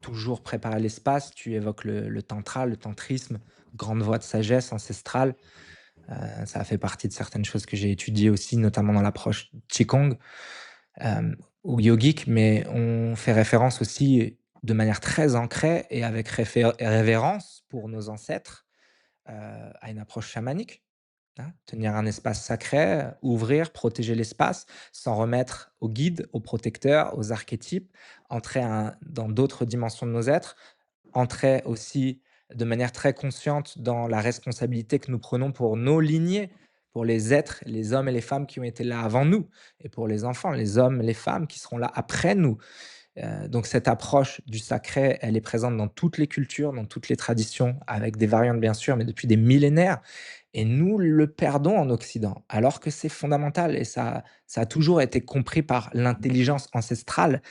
Toujours préparer l'espace. Tu évoques le tantra, le tantrisme, grande voie de sagesse ancestrale. Ça a fait partie de certaines choses que j'ai étudiées aussi, notamment dans l'approche Qigong ou yogique, mais on fait référence aussi de manière très ancrée et avec révérence pour nos ancêtres à une approche chamanique. Hein. Tenir un espace sacré, ouvrir, protéger l'espace, s'en remettre aux guides, aux protecteurs, aux archétypes, entrer dans d'autres dimensions de nos êtres, entrer aussi de manière très consciente dans la responsabilité que nous prenons pour nos lignées, pour les êtres, les hommes et les femmes qui ont été là avant nous, et pour les enfants, les hommes et les femmes qui seront là après nous. Donc cette approche du sacré, elle est présente dans toutes les cultures, dans toutes les traditions, avec des variantes bien sûr, mais depuis des millénaires. Et nous le perdons en Occident, alors que c'est fondamental et ça a toujours été compris par l'intelligence ancestrale.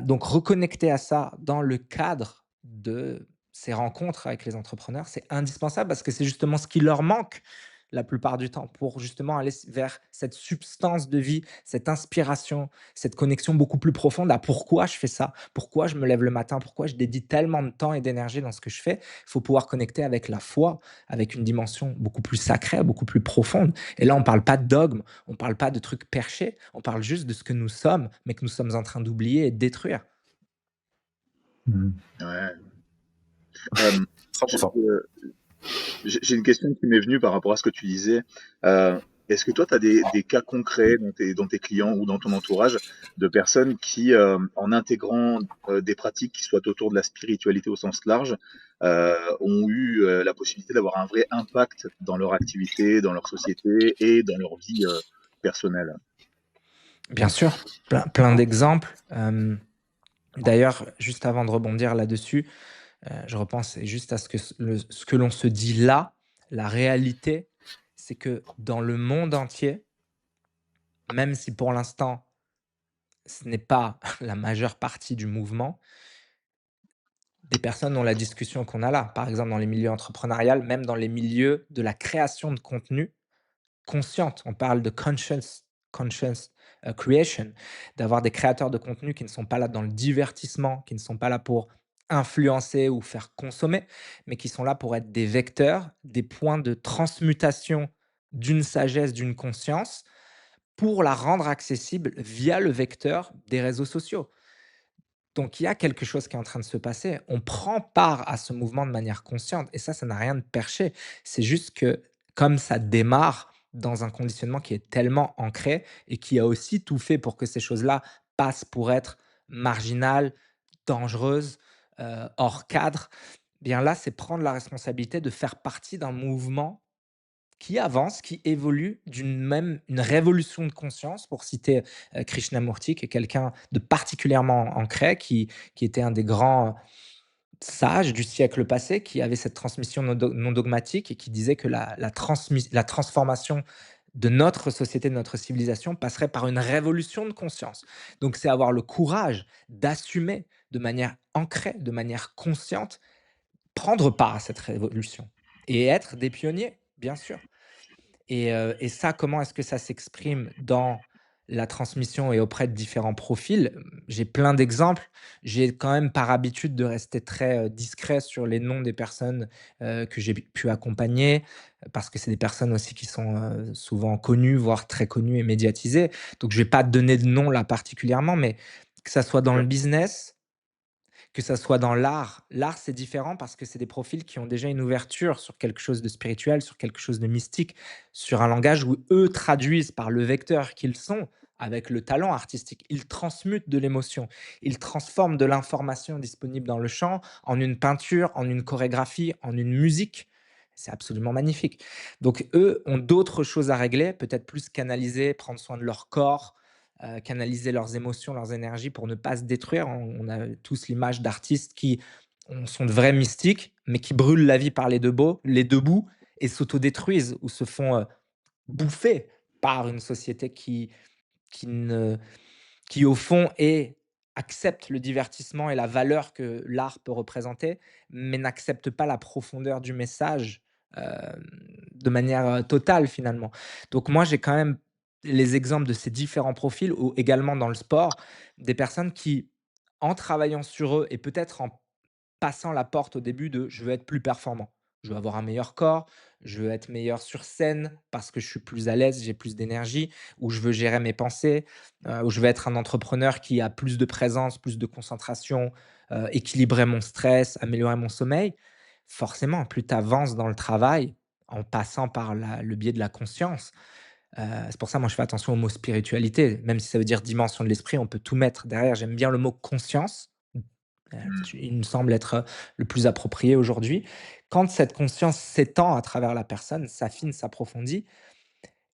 Donc reconnecter à ça dans le cadre de ces rencontres avec les entrepreneurs, c'est indispensable parce que c'est justement ce qui leur manque la plupart du temps pour justement aller vers cette substance de vie, cette inspiration, cette connexion beaucoup plus profonde à pourquoi je fais ça, pourquoi je me lève le matin, pourquoi je dédie tellement de temps et d'énergie dans ce que je fais. Il faut pouvoir connecter avec la foi, avec une dimension beaucoup plus sacrée, beaucoup plus profonde. Et là, on ne parle pas de dogme, on ne parle pas de trucs perchés, on parle juste de ce que nous sommes, mais que nous sommes en train d'oublier et de détruire. Ouais. Euh, j'ai 100%. j'ai une question qui m'est venue par rapport à ce que tu disais. Est-ce que toi, tu as des cas concrets dans tes clients ou dans ton entourage de personnes qui, en intégrant des pratiques qui soient autour de la spiritualité au sens large, ont eu la possibilité d'avoir un vrai impact dans leur activité, dans leur société et dans leur vie personnelle? Bien sûr, plein d'exemples. D'ailleurs, juste avant de rebondir là-dessus, je repense juste à ce que l'on se dit là. La réalité, c'est que dans le monde entier, même si pour l'instant, ce n'est pas la majeure partie du mouvement, des personnes ont la discussion qu'on a là. Par exemple, dans les milieux entrepreneuriaux, même dans les milieux de la création de contenu consciente. On parle de conscious creation, d'avoir des créateurs de contenu qui ne sont pas là dans le divertissement, qui ne sont pas là pour influencer ou faire consommer, mais qui sont là pour être des vecteurs, des points de transmutation d'une sagesse, d'une conscience, pour la rendre accessible via le vecteur des réseaux sociaux. Donc il y a quelque chose qui est en train de se passer. On prend part à ce mouvement de manière consciente et ça n'a rien de perché. C'est juste que comme ça démarre dans un conditionnement qui est tellement ancré et qui a aussi tout fait pour que ces choses-là passent pour être marginales, dangereuses, hors cadre, bien là, c'est prendre la responsabilité de faire partie d'un mouvement qui avance, qui évolue une révolution de conscience, pour citer, Krishnamurti, qui est quelqu'un de particulièrement ancré, qui était un des grands sages du siècle passé, qui avait cette transmission non dogmatique et qui disait que la transformation de notre société, de notre civilisation passerait par une révolution de conscience. Donc c'est avoir le courage d'assumer de manière ancrée, de manière consciente, prendre part à cette révolution et être des pionniers, bien sûr. Et ça, comment est-ce que ça s'exprime dans la transmission et auprès de différents profils? J'ai plein d'exemples. J'ai quand même par habitude de rester très, discret sur les noms des personnes, que j'ai pu accompagner, parce que c'est des personnes aussi qui sont, souvent connues, voire très connues et médiatisées. Donc je vais pas donner de nom là particulièrement, mais que ça soit dans le Ouais. business, que ça soit dans l'art. L'art, c'est différent parce que c'est des profils qui ont déjà une ouverture sur quelque chose de spirituel, sur quelque chose de mystique, sur un langage où eux traduisent par le vecteur qu'ils sont, avec le talent artistique. Ils transmutent de l'émotion. Ils transforment de l'information disponible dans le champ en une peinture, en une chorégraphie, en une musique. C'est absolument magnifique. Donc eux ont d'autres choses à régler, peut-être plus canaliser, prendre soin de leur corps, canaliser leurs émotions, leurs énergies pour ne pas se détruire. On a tous l'image d'artistes qui sont de vrais mystiques, mais qui brûlent la vie par les deux bouts et s'autodétruisent ou se font bouffer par une société qui, ne, qui au fond accepte le divertissement et la valeur que l'art peut représenter, mais n'accepte pas la profondeur du message de manière totale finalement. Donc moi, j'ai quand même les exemples de ces différents profils, ou également dans le sport, des personnes qui, en travaillant sur eux et peut-être en passant la porte au début de: «Je veux être plus performant, je veux avoir un meilleur corps, je veux être meilleur sur scène parce que je suis plus à l'aise, j'ai plus d'énergie», ou «Je veux gérer mes pensées», ou «Je veux être un entrepreneur qui a plus de présence, plus de concentration, équilibrer mon stress, améliorer mon sommeil». Forcément, plus tu avances dans le travail, en passant par le biais de la conscience, c'est pour ça, moi, je fais attention au mot spiritualité, même si ça veut dire dimension de l'esprit, on peut tout mettre derrière. J'aime bien le mot conscience. Mmh. Il me semble être, le plus approprié aujourd'hui. Quand cette conscience s'étend à travers la personne, s'affine, s'approfondit,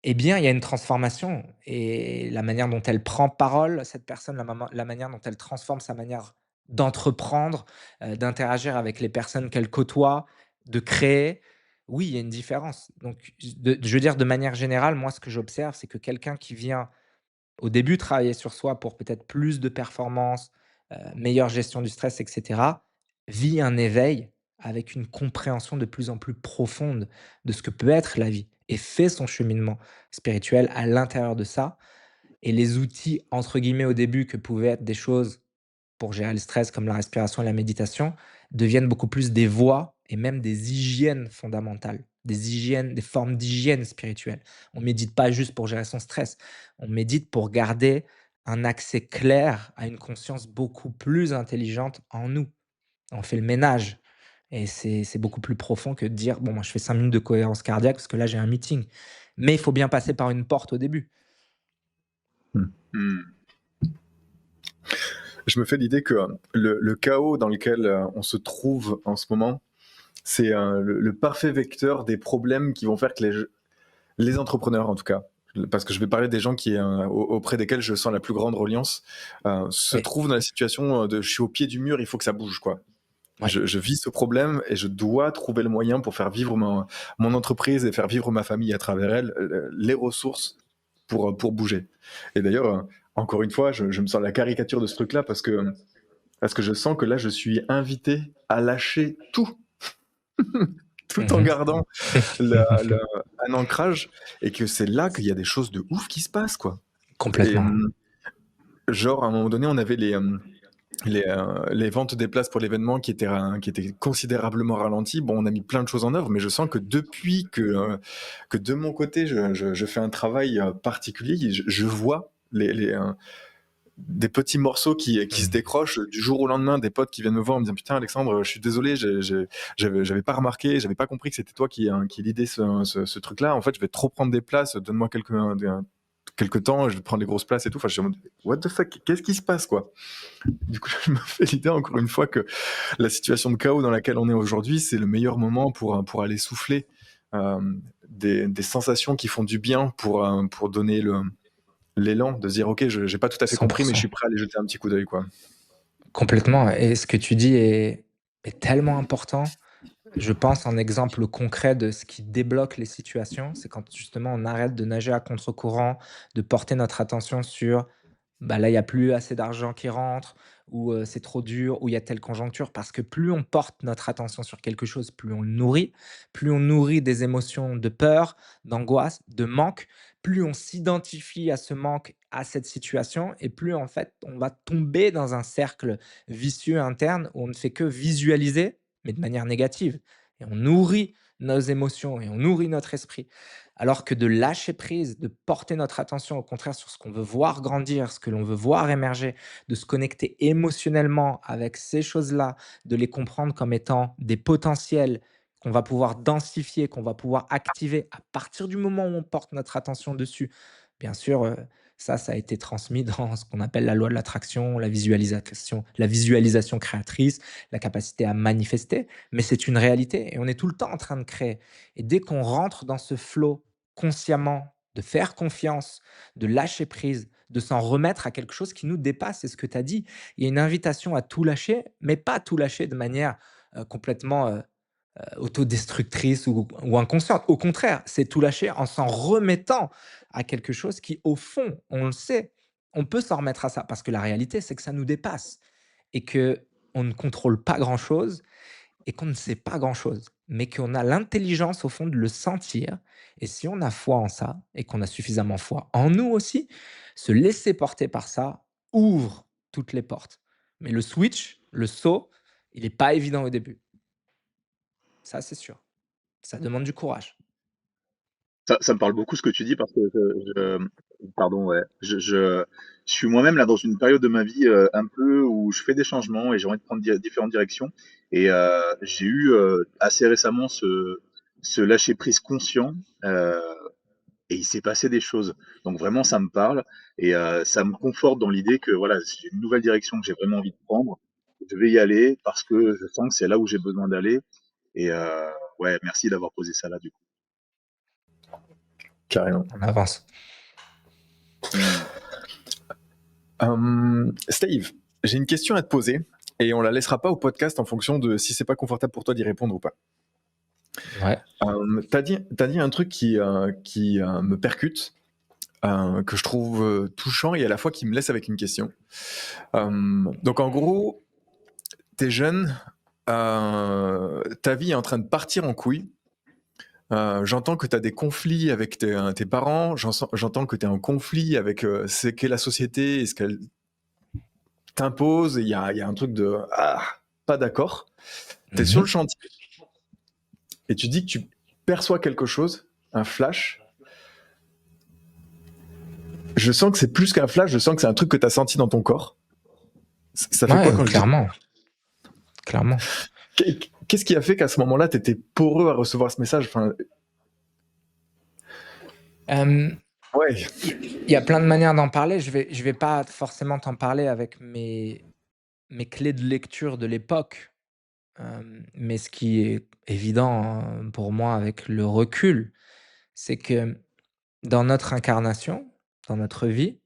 eh bien, il y a une transformation, et la manière dont elle prend parole, cette personne, la manière dont elle transforme sa manière d'entreprendre, d'interagir avec les personnes qu'elle côtoie, de créer. Oui, il y a une différence. Donc, je veux dire, de manière générale, moi, ce que j'observe, c'est que quelqu'un qui vient au début travailler sur soi pour peut-être plus de performance, meilleure gestion du stress, et cetera, vit un éveil avec une compréhension de plus en plus profonde de ce que peut être la vie, et fait son cheminement spirituel à l'intérieur de ça. Et les outils, entre guillemets, au début, que pouvaient être des choses pour gérer le stress comme la respiration et la méditation, deviennent beaucoup plus des voies et même des hygiènes fondamentales, des hygiènes, des formes d'hygiène spirituelle. On médite pas juste pour gérer son stress, on médite pour garder un accès clair à une conscience beaucoup plus intelligente en nous. On fait le ménage, et c'est beaucoup plus profond que de dire: «Bon, moi, je fais 5 minutes de cohérence cardiaque parce que là, j'ai un meeting». Mais il faut bien passer par une porte au début. Mmh. Je me fais l'idée que le chaos dans lequel on se trouve en ce moment, c'est le parfait vecteur des problèmes qui vont faire que les entrepreneurs, en tout cas, parce que je vais parler des gens auprès desquels je sens la plus grande reliance, se Oui, trouvent dans la situation de je suis au pied du mur, il faut que ça bouge, quoi. ouais. Je vis ce problème et je dois trouver le moyen pour faire vivre mon entreprise et faire vivre ma famille à travers elle, les ressources pour bouger. Et d'ailleurs, encore une fois, je me sens la caricature de ce truc-là parce que je sens que là, je suis invité à lâcher tout, tout en Mmh. gardant un ancrage, et que c'est là qu'il y a des choses de ouf qui se passent, quoi. Et Complètement. genre, à un moment donné, on avait les ventes des places pour l'événement qui étaient considérablement ralenties. Bon, on a mis plein de choses en œuvre, mais je sens que depuis que de mon côté, je fais un travail particulier, je vois des petits morceaux qui se Mmh. décrochent du jour au lendemain, des potes qui viennent me voir en me disant putain Alexandre, je suis désolé, j'avais pas remarqué, j'avais pas compris que c'était toi qui leadais ce truc-là. En fait, je vais trop prendre des places, donne-moi quelques temps, je vais prendre les grosses places et tout. Enfin, je suis en mode, what the fuck, qu'est-ce qui se passe, quoi? Du coup, je me fais l'idée, encore une fois, que la situation de chaos dans laquelle on est aujourd'hui, c'est le meilleur moment pour aller souffler euh, des sensations qui font du bien pour donner l'élan de se dire, ok, je n'ai pas tout à fait compris, mais je 100%. suis prêt à aller jeter un petit coup d'œil, quoi. Complètement. Et ce que tu dis est tellement important. Je pense un exemple concret de ce qui débloque les situations, c'est quand justement on arrête de nager à contre-courant, de porter notre attention sur bah là, il y a plus assez d'argent qui rentre ou c'est trop dur ou il y a telle conjoncture parce que plus on porte notre attention sur quelque chose, plus on nourrit des émotions de peur, d'angoisse, de manque, plus on s'identifie à ce manque, à cette situation et plus en fait, on va tomber dans un cercle vicieux interne où on ne fait que visualiser, mais de manière négative et on nourrit nos émotions et on nourrit notre esprit. Alors que de lâcher prise, de porter notre attention au contraire sur ce qu'on veut voir grandir, ce que l'on veut voir émerger, de se connecter émotionnellement avec ces choses-là, de les comprendre comme étant des potentiels qu'on va pouvoir densifier, qu'on va pouvoir activer à partir du moment où on porte notre attention dessus. Bien sûr, ça a été transmis dans ce qu'on appelle la loi de l'attraction, la visualisation créatrice, la capacité à manifester, mais c'est une réalité et on est tout le temps en train de créer. Et dès qu'on rentre dans ce flow consciemment, de faire confiance, de lâcher prise, de s'en remettre à quelque chose qui nous dépasse, c'est ce que tu as dit. Il y a une invitation à tout lâcher, mais pas tout lâcher de manière complètement autodestructrice ou inconsciente. Au contraire, c'est tout lâcher en s'en remettant à quelque chose qui, au fond, on le sait, on peut s'en remettre à ça parce que la réalité, c'est que ça nous dépasse et que on ne contrôle pas grand-chose et qu'on ne sait pas grand-chose, mais qu'on a l'intelligence au fond de le sentir. Et si on a foi en ça et qu'on a suffisamment foi en nous aussi, se laisser porter par ça ouvre toutes les portes. Mais le switch, le saut, il n'est pas évident au début. Ça, c'est sûr. Ça demande du courage. Ça me parle beaucoup ce que tu dis parce que pardon, ouais, je suis moi-même là dans une période de ma vie un peu où je fais des changements et j'ai envie de prendre différentes directions. Et j'ai eu assez récemment ce lâcher prise conscient et il s'est passé des choses. Donc vraiment, ça me parle et ça me conforte dans l'idée que voilà, c'est une nouvelle direction que j'ai vraiment envie de prendre. Je vais y aller parce que je sens que c'est là où j'ai besoin d'aller. Et ouais, merci d'avoir posé ça là du coup. Carrément. On avance. Steve, j'ai une question à te poser et on la laissera pas au podcast en fonction de si c'est pas confortable pour toi d'y répondre ou pas. Ouais. T'as dit un truc qui me percute, que je trouve touchant et à la fois qui me laisse avec une question. Donc en gros, t'es jeune, ta vie est en train de partir en couille. J'entends que tu as des conflits avec tes parents, j'entends que tu es en conflit avec ce qu'est la société et ce qu'elle t'impose, et il y a un truc de pas d'accord. Tu es sur le chantier et tu dis que tu perçois quelque chose, un flash. Je sens que c'est plus qu'un flash, je sens que c'est un truc que tu as senti dans ton corps. Ça fait Ouais, quoi quand clairement. Clairement. Qu'est-ce qui a fait qu'à ce moment-là, tu étais poreux à recevoir ce message? Enfin, ouais. Il y a plein de manières d'en parler. Je vais pas forcément t'en parler avec mes clés de lecture de l'époque. Mais ce qui est évident, hein, pour moi avec le recul, c'est que dans notre incarnation, dans notre vie,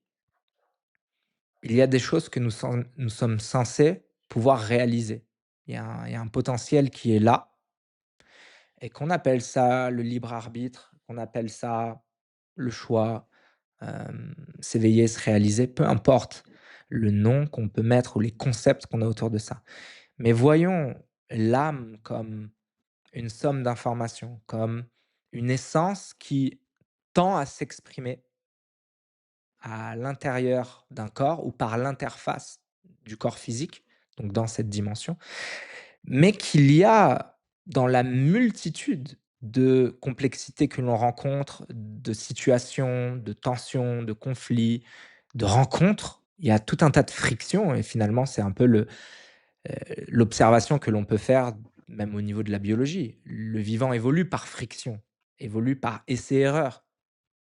il y a des choses que nous sommes censés pouvoir réaliser. Il y a un potentiel qui est là et qu'on appelle ça le libre arbitre, qu'on appelle ça le choix, s'éveiller, se réaliser, peu importe le nom qu'on peut mettre ou les concepts qu'on a autour de ça. Mais voyons l'âme comme une somme d'informations, comme une essence qui tend à s'exprimer à l'intérieur d'un corps ou par l'interface du corps physique, donc dans cette dimension, mais qu'il y a dans la multitude de complexités que l'on rencontre, de situations, de tensions, de conflits, de rencontres, il y a tout un tas de frictions et finalement c'est un peu l'observation que l'on peut faire même au niveau de la biologie. Le vivant évolue par friction, évolue par essai-erreur.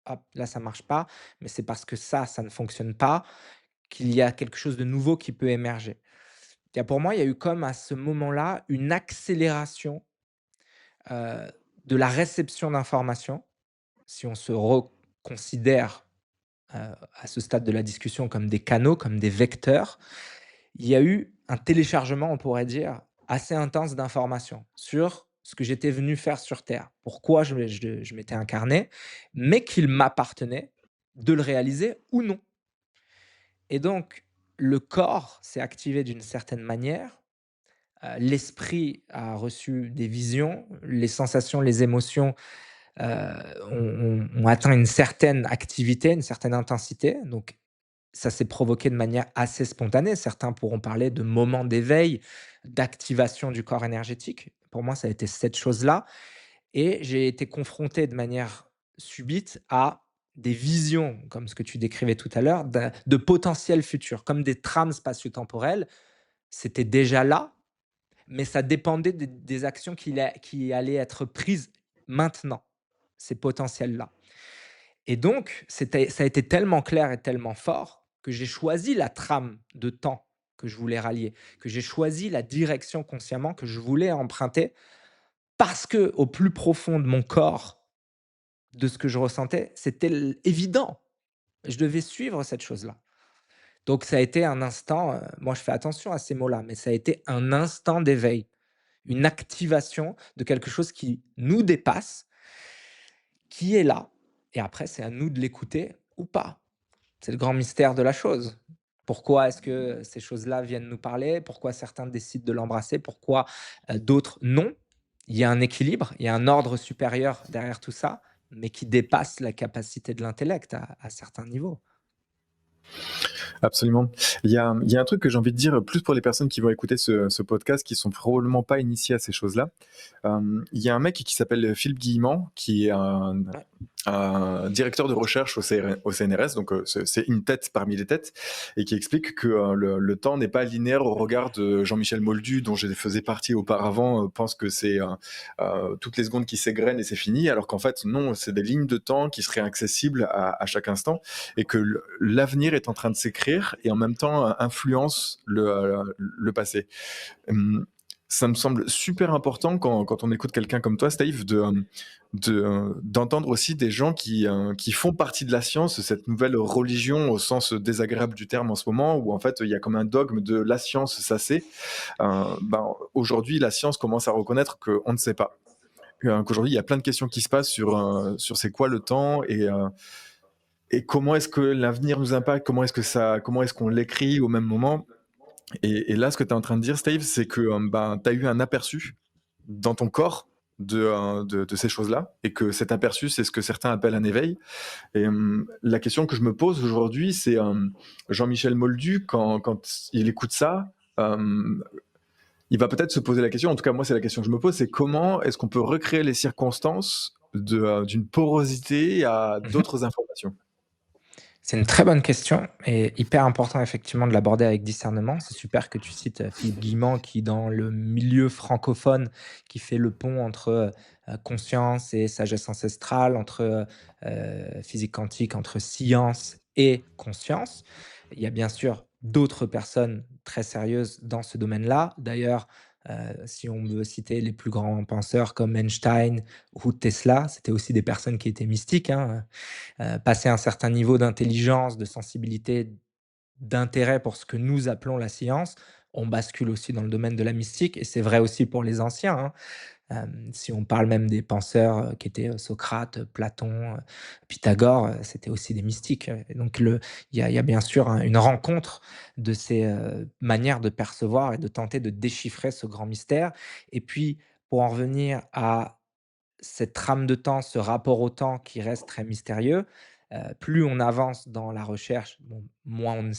hop, là ça marche pas, mais c'est parce que ça ne fonctionne pas qu'il y a quelque chose de nouveau qui peut émerger. Pour moi, il y a eu comme à ce moment-là une accélération heu, de la réception d'informations. Si on se reconsidère à ce stade de la discussion comme des canaux, comme des vecteurs, il y a eu un téléchargement, on pourrait dire, assez intense d'informations sur ce que j'étais venu faire sur terre. Pourquoi je m'étais incarné, mais qu'il m'appartenait de le réaliser ou non. Et donc, le corps s'est activé d'une certaine manière, l'esprit a reçu des visions, les sensations, les émotions ont atteint une certaine activité, une certaine intensité. Donc, ça s'est provoqué de manière assez spontanée. Certains pourront parler de moments d'éveil, d'activation du corps énergétique. Pour moi, ça a été cette chose-là. Et j'ai été confronté de manière subite à des visions, comme ce que tu décrivais tout à l'heure, de potentiels futurs, comme des trames spatio-temporelles. C'était déjà là, mais ça dépendait des actions qui allaient être prises maintenant, ces potentiels-là. Et donc, ça a été tellement clair et tellement fort que j'ai choisi la trame de temps que je voulais rallier, que j'ai choisi la direction consciemment que je voulais emprunter parce que au plus profond de mon corps, de ce que je ressentais, c'était évident. Je devais suivre cette chose-là. Donc ça a été un instant, moi je fais attention à ces mots-là, mais ça a été un instant d'éveil, une activation de quelque chose qui nous dépasse, qui est là. Et après, c'est à nous de l'écouter ou pas. C'est le grand mystère de la chose. Pourquoi est-ce que ces choses-là viennent nous parler? Pourquoi certains décident de l'embrasser? Pourquoi, d'autres non? Il y a un équilibre, il y a un ordre supérieur derrière tout ça, mais qui dépasse la capacité de l'intellect à certains niveaux. Absolument. Il y a un truc que j'ai envie de dire, plus pour les personnes qui vont écouter ce podcast, qui sont probablement pas initiées à ces choses-là. Il y a un mec qui s'appelle Philippe Guillemant, qui est Ouais. un directeur de recherche au CNRS, donc c'est une tête parmi les têtes, et qui explique que le temps n'est pas linéaire au regard de Jean-Michel Moldu, dont je faisais partie auparavant, pense que c'est toutes les secondes qui s'égrènent et c'est fini, alors qu'en fait non, c'est des lignes de temps qui seraient accessibles à chaque instant, et que l'avenir est en train de s'écrire et en même temps influence le passé. Ça me semble super important quand on écoute quelqu'un comme toi, Steve, d'entendre aussi des gens qui font partie de la science, cette nouvelle religion au sens désagréable du terme en ce moment, où en fait il y a comme un dogme de la science, ça c'est. Aujourd'hui, la science commence à reconnaître qu'on ne sait pas. Qu'aujourd'hui, il y a plein de questions qui se passent sur c'est quoi le temps et comment est-ce que l'avenir nous impacte, comment est-ce qu'on l'écrit au même moment. Et là, ce que tu es en train de dire, Steve, c'est que tu as eu un aperçu dans ton corps de ces choses-là, et que cet aperçu, c'est ce que certains appellent un éveil. Et la question que je me pose aujourd'hui, c'est Jean-Michel Moldu, quand il écoute ça, il va peut-être se poser la question, en tout cas moi c'est la question que je me pose, c'est comment est-ce qu'on peut recréer les circonstances d'une porosité à Mmh. d'autres informations. C'est une très bonne question et hyper important effectivement de l'aborder avec discernement. C'est super que tu cites, Philippe Guillemant qui dans le milieu francophone, qui fait le pont entre, conscience et sagesse ancestrale, entre, physique quantique, entre science et conscience. Il y a bien sûr d'autres personnes très sérieuses dans ce domaine-là. D'ailleurs, si on veut citer les plus grands penseurs comme Einstein ou Tesla, c'était aussi des personnes qui étaient mystiques, hein, passer un certain niveau d'intelligence, de sensibilité, d'intérêt pour ce que nous appelons la science, on bascule aussi dans le domaine de la mystique et c'est vrai aussi pour les anciens, hein. Si on parle même des penseurs, qui étaient, Socrate, Platon, Pythagore, c'était aussi des mystiques, et donc il y a bien sûr une rencontre de ces, manières de percevoir et de tenter de déchiffrer ce grand mystère et puis pour en revenir à cette trame de temps, ce rapport au temps qui reste très mystérieux, plus on avance dans la recherche, bon, moins on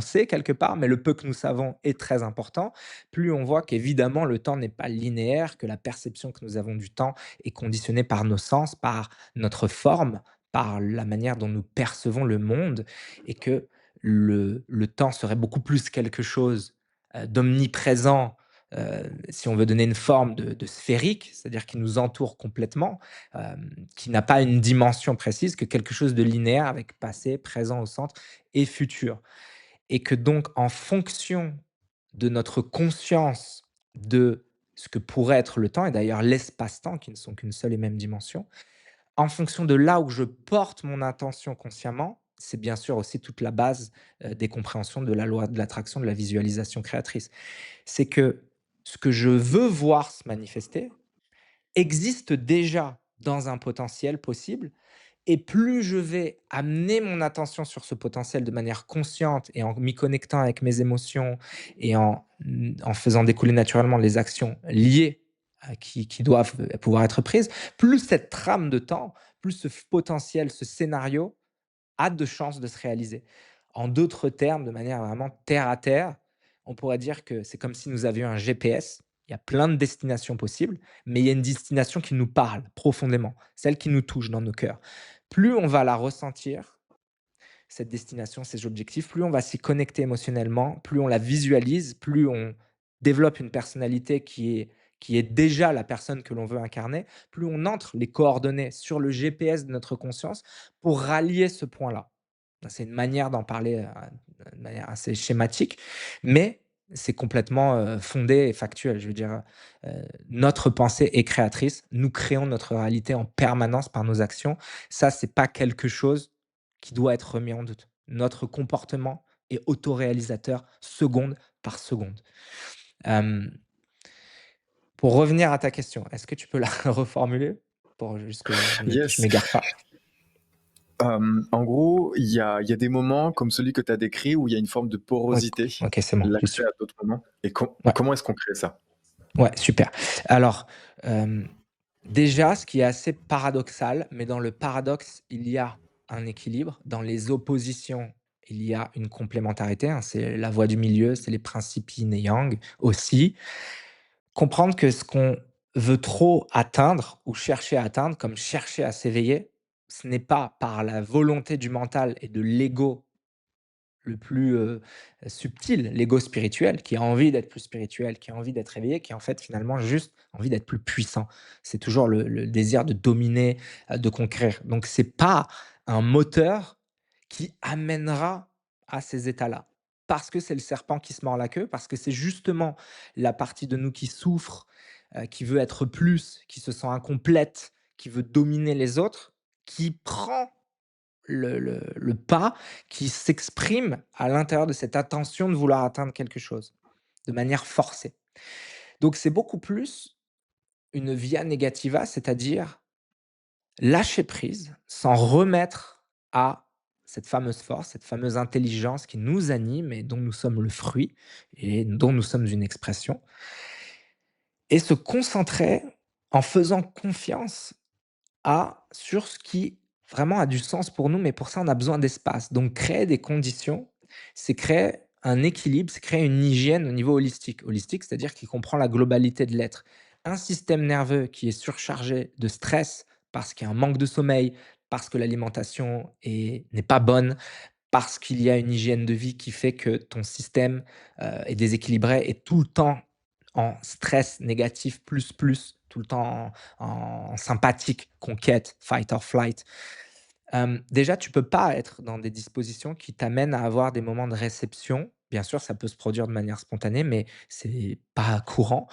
sait quelque part, mais le peu que nous savons est très important. Plus on voit qu'évidemment le temps n'est pas linéaire, que la perception que nous avons du temps est conditionnée par nos sens, par notre forme, par la manière dont nous percevons le monde et que le temps serait beaucoup plus quelque chose, d'omniprésent, si on veut donner une forme de sphérique, c'est-à-dire qui nous entoure complètement, qui n'a pas une dimension précise, que quelque chose de linéaire avec passé, présent au centre et futur. Et que donc en fonction de notre conscience de ce que pourrait être le temps et d'ailleurs l'espace-temps qui ne sont qu'une seule et même dimension, en fonction de là où je porte mon attention consciemment, c'est bien sûr aussi toute la base, des compréhensions de la loi de l'attraction, de la visualisation créatrice. C'est que ce que je veux voir se manifester existe déjà dans un potentiel possible et plus je vais amener mon attention sur ce potentiel de manière consciente et en m'y connectant avec mes émotions et en faisant découler naturellement les actions liées à qui doivent, pouvoir être prises, plus cette trame de temps, plus ce potentiel, ce scénario a de chances de se réaliser. En d'autres termes, de manière vraiment terre à terre, on pourrait dire que c'est comme si nous avions un GPS. Il y a plein de destinations possibles, mais il y a une destination qui nous parle profondément, celle qui nous touche dans nos cœurs. Plus on va la ressentir, cette destination, ces objectifs, plus on va s'y connecter émotionnellement, plus on la visualise, plus on développe une personnalité qui est déjà la personne que l'on veut incarner, plus on entre les coordonnées sur le GPS de notre conscience pour rallier ce point-là. C'est une manière d'en parler de manière assez schématique, mais c'est complètement fondé et factuel. Je veux dire, notre pensée est créatrice. Nous créons notre réalité en permanence par nos actions. Ça, c'est pas quelque chose qui doit être remis en doute. Notre comportement est autoréalisateur seconde par seconde. Hem, pour revenir à ta question, est-ce que tu peux la reformuler? Pour juste que je Yes. m'égare pas. En gros, il y a des moments comme celui que tu as décrit où il y a une forme de Ouais, porosité, OK, c'est bon, j'y l'accès suis. à d'autres moments. Et Ouais, comment est-ce qu'on crée ça? ouais, super. Alors, déjà, ce qui est assez paradoxal, mais dans le paradoxe, il y a un équilibre. Dans les oppositions, il y a une complémentarité, hein, c'est la voie du milieu, c'est les principes yin et yang aussi. Comprendre que ce qu'on veut trop atteindre ou chercher à atteindre, comme chercher à s'éveiller, ce n'est pas par la volonté du mental et de l'ego le plus, subtil, l'ego spirituel, qui a envie d'être plus spirituel, qui a envie d'être éveillé, qui a en fait finalement juste envie d'être plus puissant. C'est toujours le désir de dominer, de conquérir. Donc c'est pas un moteur qui amènera à ces états-là. Parce que c'est le serpent qui se mord la queue, parce que c'est justement la partie de nous qui souffre, qui veut être plus, qui se sent incomplète, qui veut dominer les autres, qui prend le pas, qui s'exprime à l'intérieur de cette intention de vouloir atteindre quelque chose, de manière forcée. Donc c'est beaucoup plus une via negativa, c'est-à-dire lâcher prise, s'en remettre à cette fameuse force, cette fameuse intelligence qui nous anime et dont nous sommes le fruit et dont nous sommes une expression, et se concentrer en faisant confiance sur ce qui vraiment a du sens pour nous, mais pour ça, on a besoin d'espace. Donc créer des conditions, c'est créer un équilibre, c'est créer une hygiène au niveau holistique. Holistique, c'est-à-dire qui comprend la globalité de l'être. Un système nerveux qui est surchargé de stress parce qu'il y a un manque de sommeil, parce que l'alimentation n'est pas bonne, parce qu'il y a une hygiène de vie qui fait que ton système, est déséquilibré et tout le temps en stress négatif plus, tout le temps en sympathique, conquête, fight or flight. Déjà, tu peux pas être dans des dispositions qui t'amènent à avoir des moments de réception. Bien sûr, ça peut se produire de manière spontanée, mais c'est pas courant.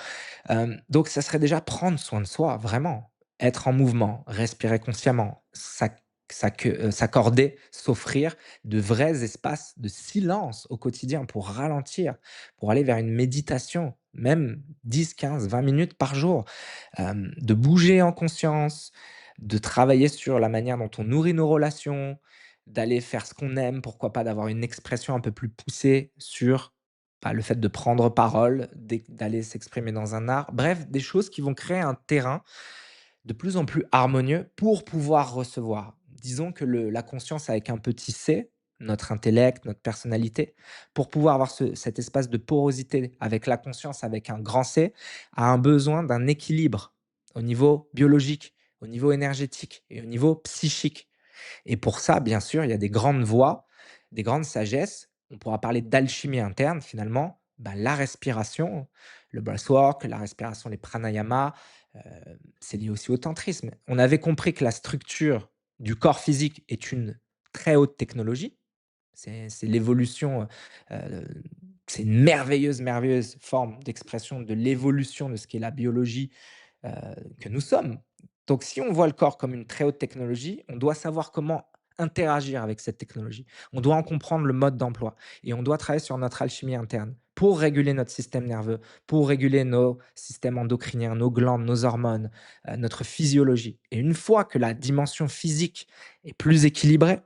Donc ça serait déjà prendre soin de soi, vraiment. Être en mouvement, respirer consciemment, s'accorder, s'offrir de vrais espaces de silence au quotidien pour ralentir, pour aller vers une méditation, même 10, 15, 20 minutes par jour. De bouger en conscience, de travailler sur la manière dont on nourrit nos relations, d'aller faire ce qu'on aime, pourquoi pas d'avoir une expression un peu plus poussée sur, bah, le fait de prendre parole, d'aller s'exprimer dans un art. Bref, des choses qui vont créer un terrain de plus en plus harmonieux pour pouvoir recevoir. Disons que la conscience avec un petit c, notre intellect, notre personnalité, pour pouvoir avoir cet espace de porosité avec la conscience avec un grand C, a un besoin d'un équilibre au niveau biologique, au niveau énergétique et au niveau psychique. Et pour ça, bien sûr, il y a des grandes voies, des grandes sagesses. On pourra parler d'alchimie interne finalement, bah, la respiration, le breathwork, la respiration, les pranayama, heu, c'est lié aussi au tantrisme. On avait compris que la structure du corps physique est une très haute technologie. C'est l'évolution, heu, c'est une merveilleuse, merveilleuse forme d'expression de l'évolution de ce qu'est la biologie, heu, que nous sommes. Donc si on voit le corps comme une très haute technologie, on doit savoir comment interagir avec cette technologie. On doit en comprendre le mode d'emploi et on doit travailler sur notre alchimie interne pour réguler notre système nerveux, pour réguler nos systèmes endocriniens, nos glandes, nos hormones, notre physiologie. Et une fois que la dimension physique est plus équilibrée,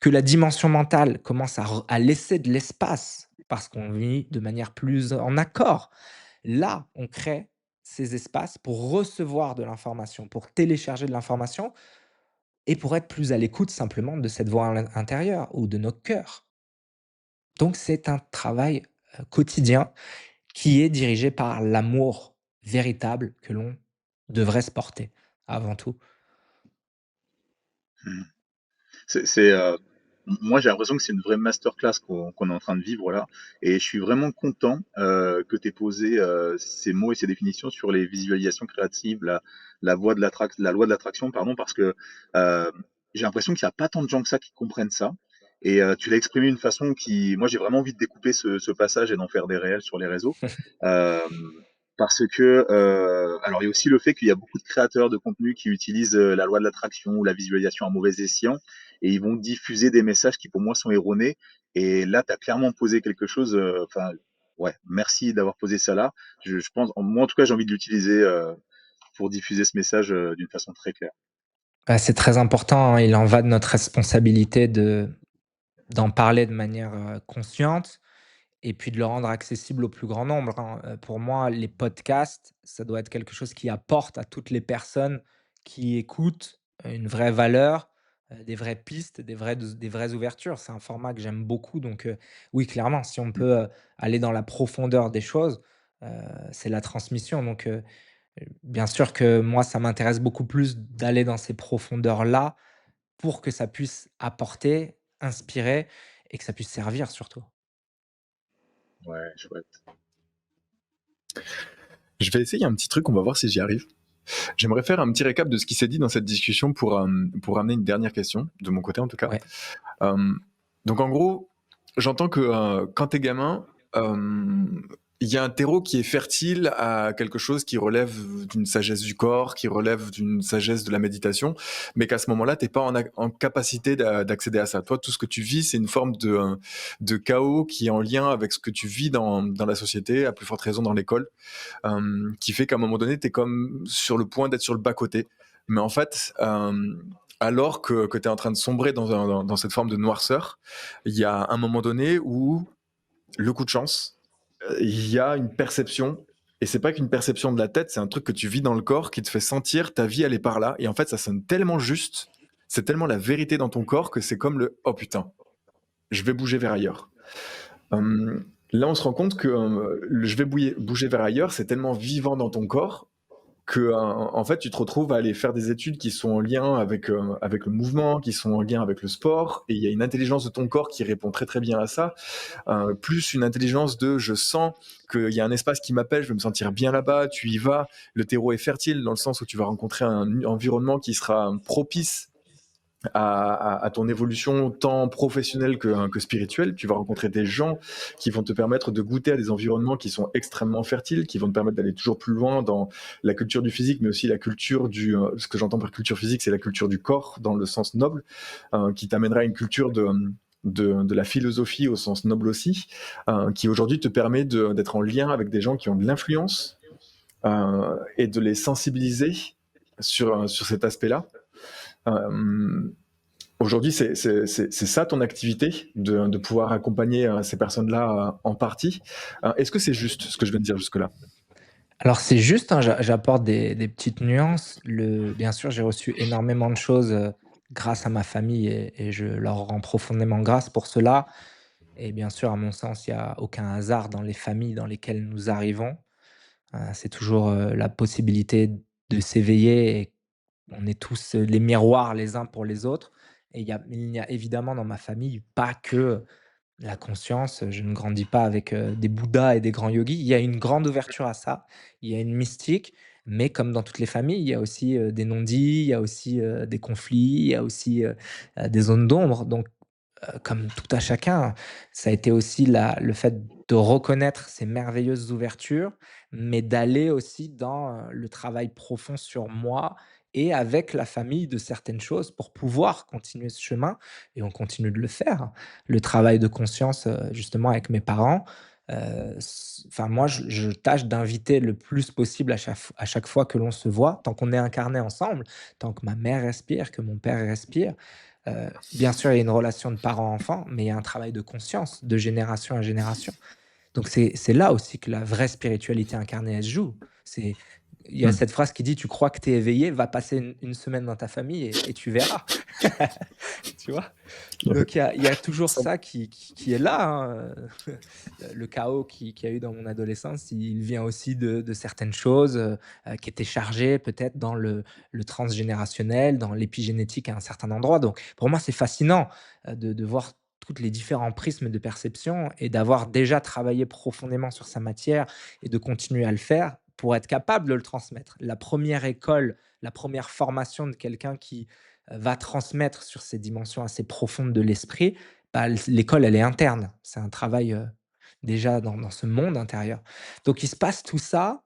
que la dimension mentale commence à laisser de l'espace parce qu'on vit de manière plus en accord. Là, on crée ces espaces pour recevoir de l'information, pour télécharger de l'information et pour être plus à l'écoute simplement de cette voix intérieure ou de notre cœur. Donc c'est un travail, quotidien qui est dirigé par l'amour véritable que l'on devrait se porter avant tout. Mmh. C'est, moi j'ai l'impression que c'est une vraie masterclass qu'on est en train de vivre là et je suis vraiment content, que tu aies posé, ces mots et ces définitions sur les visualisations créatives, la loi de l'attraction pardon, parce que, heu, j'ai l'impression qu'il y a pas tant de gens que ça qui comprennent ça et tu l'as exprimé d'une façon qui moi j'ai vraiment envie de découper ce passage et d'en faire des réels sur les réseaux. Hem, Parce que, alors il y a aussi le fait qu'il y a beaucoup de créateurs de contenu qui utilisent, la loi de l'attraction ou la visualisation à mauvais escient et ils vont diffuser des messages qui pour moi sont erronés. Et là, tu as clairement posé quelque chose, enfin, ouais, merci d'avoir posé ça là. Je pense, moi en tout cas, j'ai envie de l'utiliser pour diffuser ce message d'une façon très claire. Bah, c'est très important, hein, il en va de notre responsabilité d'en parler de manière, consciente et puis de le rendre accessible au plus grand nombre, hein. Pour moi, les podcasts, ça doit être quelque chose qui apporte à toutes les personnes qui écoutent, une vraie valeur, des vraies pistes, des vraies ouvertures. C'est un format que j'aime beaucoup donc oui, clairement, si on Mmh. peut, aller dans la profondeur des choses, heu, c'est la transmission donc bien sûr que moi, ça m'intéresse beaucoup plus d'aller dans ces profondeurs-là pour que ça puisse apporter, inspirer et que ça puisse servir surtout. Ouais, chouette. Je vais essayer un petit truc, on va voir si j'y arrive. J'aimerais faire un petit récap de ce qui s'est dit dans cette discussion pour amener une dernière question, de mon côté en tout cas. Ouais. Euh, donc en gros, j'entends que quand t'es gamin, euh, il y a un terreau qui est fertile à quelque chose qui relève d'une sagesse du corps, qui relève d'une sagesse de la méditation, mais qu'à ce moment-là, t'es pas en capacité d'accéder à ça. Toi, tout ce que tu vis, c'est une forme de chaos qui est en lien avec ce que tu vis dans la société, à plus forte raison dans l'école, qui fait qu'à un moment donné, tu es comme sur le point d'être sur le bas-côté. Mais en fait, alors que tu es en train de sombrer dans cette forme de noirceur, il y a un moment donné où le coup de chance, il y a une perception. Et c'est pas qu'une perception de la tête, c'est un truc que tu vis dans le corps qui te fait sentir ta vie, elle est par là. Et en fait, ça sonne tellement juste, c'est tellement la vérité dans ton corps que c'est comme le oh putain, je vais bouger vers ailleurs. Là, on se rend compte que le je vais bouger vers ailleurs, c'est tellement vivant dans ton corps que en fait, tu te retrouves à aller faire des études qui sont en lien avec le mouvement, qui sont en lien avec le sport, et il y a une intelligence de ton corps qui répond très très bien à ça, plus une intelligence de je sens qu'il y a un espace qui m'appelle, je vais me sentir bien là-bas, tu y vas, le terreau est fertile dans le sens où tu vas rencontrer un environnement qui sera propice à ton évolution tant professionnelle que spirituelle. Tu vas rencontrer des gens qui vont te permettre de goûter à des environnements qui sont extrêmement fertiles, qui vont te permettre d'aller toujours plus loin dans la culture du physique, mais aussi la culture ce que j'entends par culture physique, c'est la culture du corps dans le sens noble, qui t'amènera à une culture de la philosophie au sens noble aussi, qui aujourd'hui te permet d'être en lien avec des gens qui ont de l'influence et de les sensibiliser sur cet aspect-là. Euh, Aujourd'hui, c'est ça ton activité, de pouvoir accompagner ces personnes-là en partie. Est-ce que c'est juste ce que je viens de dire jusque-là? Alors c'est juste, hein, j'apporte des petites nuances. Bien sûr, j'ai reçu énormément de choses, grâce à ma famille et je leur rends profondément grâce pour cela et bien sûr, à mon sens, il y a aucun hasard dans les familles dans lesquelles nous arrivons. C'est toujours, la possibilité de s'éveiller et on est tous, les miroirs les uns pour les autres et il n'y a évidemment dans ma famille pas que La conscience, je ne grandis pas avec, des bouddhas et des grands yogis. Il y a une grande ouverture à ça, il y a une mystique, mais comme dans toutes les familles, il y a aussi, des non-dits, il y a aussi, des conflits, il y a aussi, des zones d'ombre. Donc comme tout à chacun, ça a été aussi le fait de reconnaître ces merveilleuses ouvertures, mais d'aller aussi dans, le travail profond sur moi et avec la famille de certaines choses pour pouvoir continuer ce chemin et on continue de le faire. Le travail de conscience, justement avec mes parents, enfin moi je tâche d'inviter le plus possible à chaque fois que l'on se voit, tant qu'on est incarné ensemble, tant que ma mère respire, que mon père respire. Bien sûr, il y a une relation de parent-enfant, mais il y a un travail de conscience, de génération à génération. Donc c'est là aussi que la vraie spiritualité incarnée, elle se joue. C'est il y a Hmm. cette phrase qui dit: «Tu crois que tu es éveillé, va passer une semaine dans ta famille et tu verras». Tu vois? Donc il y a toujours Ça- ça qui est là, hein, le chaos qu'il y a eu dans mon adolescence, il vient aussi de certaines choses, qui étaient chargées peut-être dans le transgénérationnel, dans l'épigénétique à un certain endroit. Donc pour moi, c'est fascinant, de voir toutes les différents prismes de perception et d'avoir déjà travaillé profondément sur sa matière et de continuer à le faire pour être capable de le transmettre. La première école, la première formation de quelqu'un qui, va transmettre sur ces dimensions assez profondes de l'esprit, bah, l'école, elle est interne. C'est un travail, déjà dans ce monde intérieur. Donc il se passe tout ça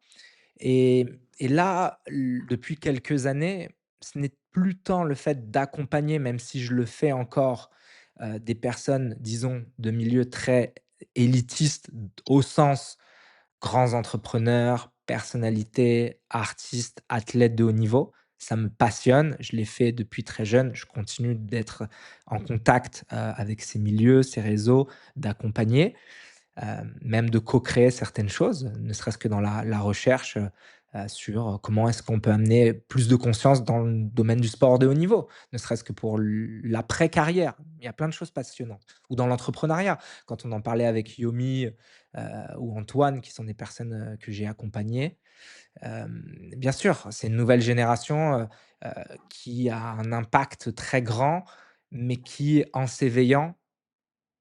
et là, depuis quelques années, ce n'est plus tant le fait d'accompagner, même si je le fais encore, des personnes, disons, de milieux très élitistes au sens grands entrepreneurs, personnalités, artistes, athlètes de haut niveau. Ça me passionne, je l'ai fait depuis très jeune, je continue d'être en contact, avec ces milieux, ces réseaux, d'accompagner, même de co-créer certaines choses, ne serait-ce que dans la recherche, sur comment est-ce qu'on peut amener plus de conscience dans le domaine du sport de haut niveau, ne serait-ce que pour l'après-carrière. Il y a plein de choses passionnantes ou dans l'entrepreneuriat. Quand on en parlait avec Yomi, ou Antoine qui sont des personnes, que j'ai accompagnées, bien sûr, c'est une nouvelle génération, qui a un impact très grand, mais qui, en s'éveillant,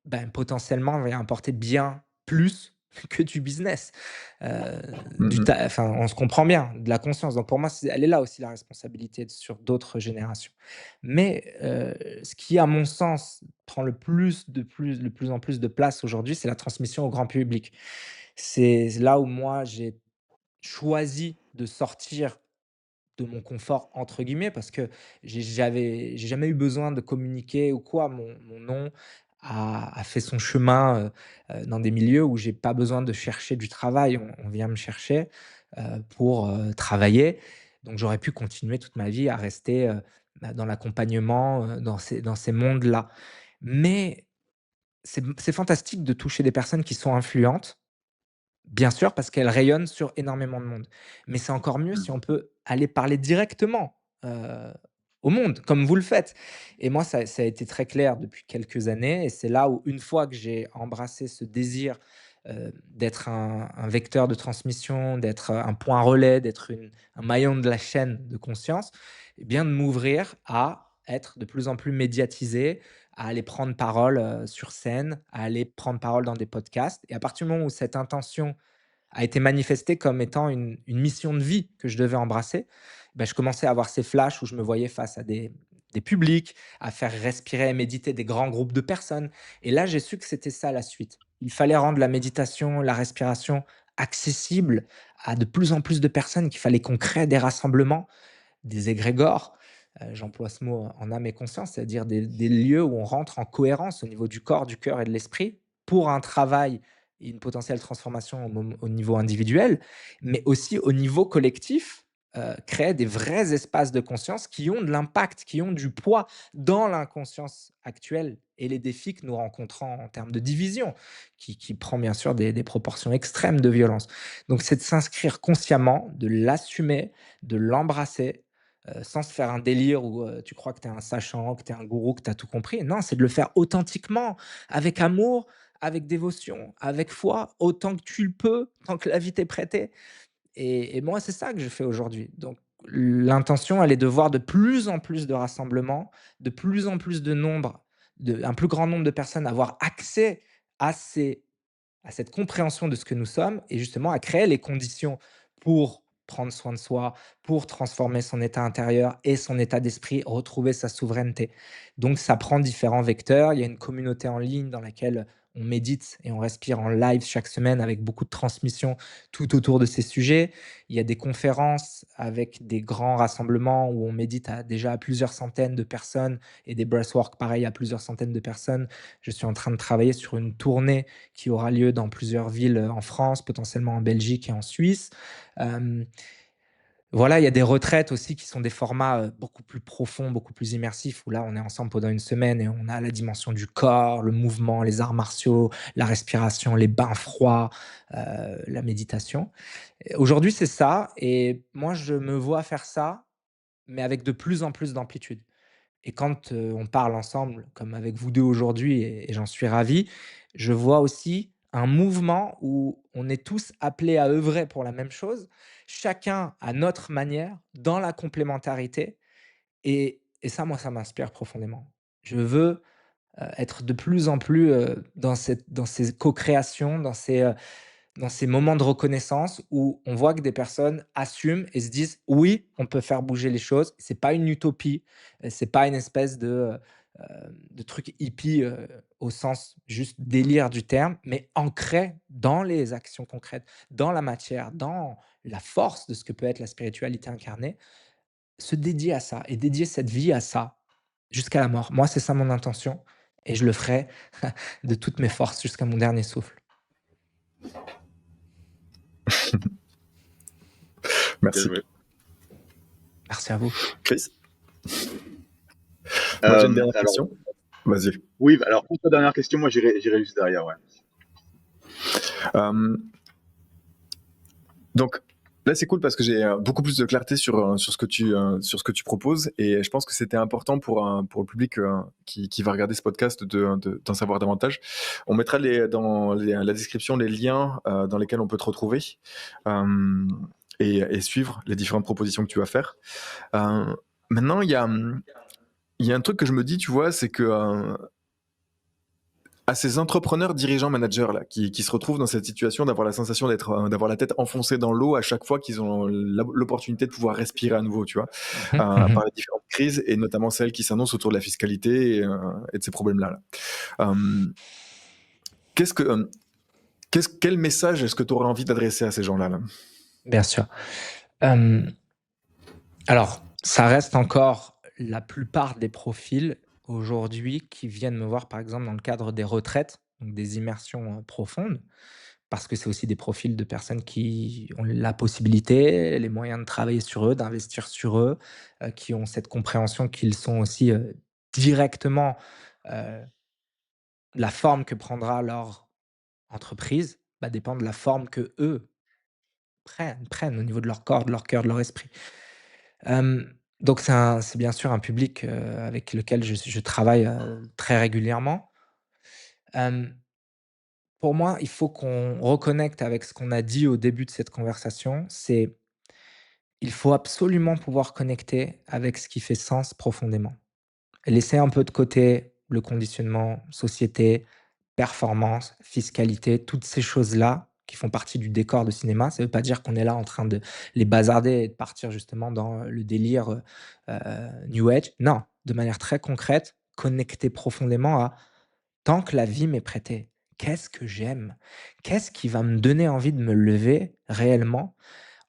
ben, potentiellement, va apporter bien plus que du business. Heu, Hmm, hmm. enfin, on se comprend bien, de la conscience. Donc pour moi, elle est là aussi la responsabilité sur d'autres générations. Mais, ce qui, à mon sens, prend de plus en plus de place aujourd'hui, c'est la transmission au grand public. C'est là où moi, j'ai choisi de sortir de mon «confort» entre guillemets parce que j'ai jamais eu besoin de communiquer ou quoi. Mon nom a fait son chemin, dans des milieux où j'ai pas besoin de chercher du travail. On vient me chercher, pour, travailler. Donc j'aurais pu continuer toute ma vie à rester, bah, dans l'accompagnement, dans ces mondes-là. Mais c'est fantastique de toucher des personnes qui sont influentes. Bien sûr, parce qu'elle rayonne sur énormément de monde. Mais c'est encore mieux si on peut aller parler directement, au monde, comme vous le faites. Et moi, ça a été très clair depuis quelques années et c'est là où une fois que j'ai embrassé ce désir, d'être un vecteur de transmission, d'être, un point relais, d'être un maillon de la chaîne de conscience, et bien de m'ouvrir à être de plus en plus médiatisé, à aller prendre parole, sur scène, à aller prendre parole dans des podcasts et à partir du moment où cette intention a été manifestée comme étant une mission de vie que je devais embrasser, bah, je commençais à avoir ces flashs où je me voyais face à des publics, à faire respirer et méditer des grands groupes de personnes et là, j'ai su que c'était ça la suite. Il fallait rendre la méditation, la respiration accessible à de plus en plus de personnes, qu'il fallait qu'on crée des rassemblements, des égrégores, j'emploie ce mot en âme et conscience, c'est-à-dire des lieux où on rentre en cohérence au niveau du corps, du cœur et de l'esprit pour un travail et une potentielle transformation au niveau individuel, mais aussi au niveau collectif, créer des vrais espaces de conscience qui ont de l'impact, qui ont du poids dans l'inconscience actuelle et les défis que nous rencontrons en termes de division, qui prend bien sûr des proportions extrêmes de violence. Donc c'est de s'inscrire consciemment, de l'assumer, de l'embrasser, sans se faire un délire où, tu crois que tu es un sachant, que tu es un gourou, que tu as tout compris. Non, c'est de le faire authentiquement, avec amour, avec dévotion, avec foi, autant que tu le peux, tant que la vie t'est prêtée et moi, c'est ça que je fais aujourd'hui. Donc l'intention, elle est de voir de plus en plus de rassemblements, de plus en plus de nombre, un plus grand nombre de personnes avoir accès à ces à cette compréhension de ce que nous sommes et justement à créer les conditions pour prendre soin de soi, pour transformer son état intérieur et son état d'esprit, retrouver sa souveraineté. Donc ça prend différents vecteurs. Il y a une communauté en ligne dans laquelle on médite et on respire en live chaque semaine avec beaucoup de transmissions tout autour de ces sujets. Il y a des conférences avec des grands rassemblements où on médite déjà à plusieurs centaines de personnes et des breathwork pareil à plusieurs centaines de personnes. Je suis en train de travailler sur une tournée qui aura lieu dans plusieurs villes, en France, potentiellement en Belgique et en Suisse. Hem, voilà, il y a des retraites aussi qui sont des formats, beaucoup plus profonds, beaucoup plus immersifs, où là, on est ensemble pendant une semaine et on a la dimension du corps, le mouvement, les arts martiaux, la respiration, les bains froids, la méditation. Et aujourd'hui, c'est ça et moi, je me vois faire ça, mais avec de plus en plus d'amplitude. Et quand, on parle ensemble, comme avec vous 2 aujourd'hui et j'en suis ravi, je vois aussi un mouvement où on est tous appelés à œuvrer pour la même chose, chacun à notre manière, dans la complémentarité et ça, moi, ça m'inspire profondément. Je veux, être de plus en plus, dans ces co-créations, dans ces moments de reconnaissance où on voit que des personnes assument et se disent: «Oui, on peut faire bouger les choses». C'est pas une utopie, c'est pas une espèce de truc hippie, au sens juste délire du terme, mais ancré dans les actions concrètes, dans la matière, dans la force de ce que peut être la spiritualité incarnée. Se dédier à ça et dédier cette vie à ça, jusqu'à la mort. Moi, c'est ça mon intention et je le ferai de toutes mes forces jusqu'à mon dernier souffle. Bien Merci. joué. Merci à vous. Chris? Moi, j'ai une dernière Alors, question. Vas-y. oui, alors pour ta dernière question, moi j'irai juste derrière, ouais. Euh, donc, là, c'est cool parce que j'ai beaucoup plus de clarté sur ce que tu proposes et je pense que c'était important pour le public qui va regarder ce podcast d'en savoir davantage. On mettra dans la description les liens dans lesquels on peut te retrouver euh, et suivre les différentes propositions que tu vas faire. Maintenant, il y a un truc que je me dis, tu vois, c'est que à ces entrepreneurs, dirigeants, managers là, qui se retrouvent dans cette situation d'avoir la sensation d'avoir la tête enfoncée dans l'eau à chaque fois qu'ils ont l'opportunité de pouvoir respirer à nouveau, tu vois, Mmh mh. Mmh. par les différentes crises et notamment celles qui s'annoncent autour de la fiscalité et de ces problèmes-là. Là. Qu'est-ce que, quel message est-ce que tu aurais envie d'adresser à ces gens-là là? Bien sûr. Hem, alors, ça reste encore la plupart des profils aujourd'hui qui viennent me voir, par exemple, dans le cadre des retraites, donc des immersions, profondes, parce que c'est aussi des profils de personnes qui ont la possibilité, les moyens de travailler sur eux, d'investir sur eux, qui ont cette compréhension qu'ils sont aussi, directement, heu, la forme que prendra leur entreprise va dépendre de la forme qu'eux prennent au niveau de leur corps, de leur cœur, de leur esprit. Donc c'est bien sûr un public, avec lequel je travaille, très régulièrement. Hem, pour moi, il faut qu'on reconnecte avec ce qu'on a dit au début de cette conversation, c'est il faut absolument pouvoir connecter avec ce qui fait sens profondément. Laisser un peu de côté le conditionnement, société, performance, fiscalité, toutes ces choses-là qui font partie du décor de cinéma. Ça ne veut pas dire qu'on est là en train de les bazarder et de partir justement dans le délire, new age. Non, de manière très concrète, connecter profondément à: «Tant que la vie m'est prêtée, qu'est-ce que j'aime? Qu'est-ce qui va me donner envie de me lever réellement?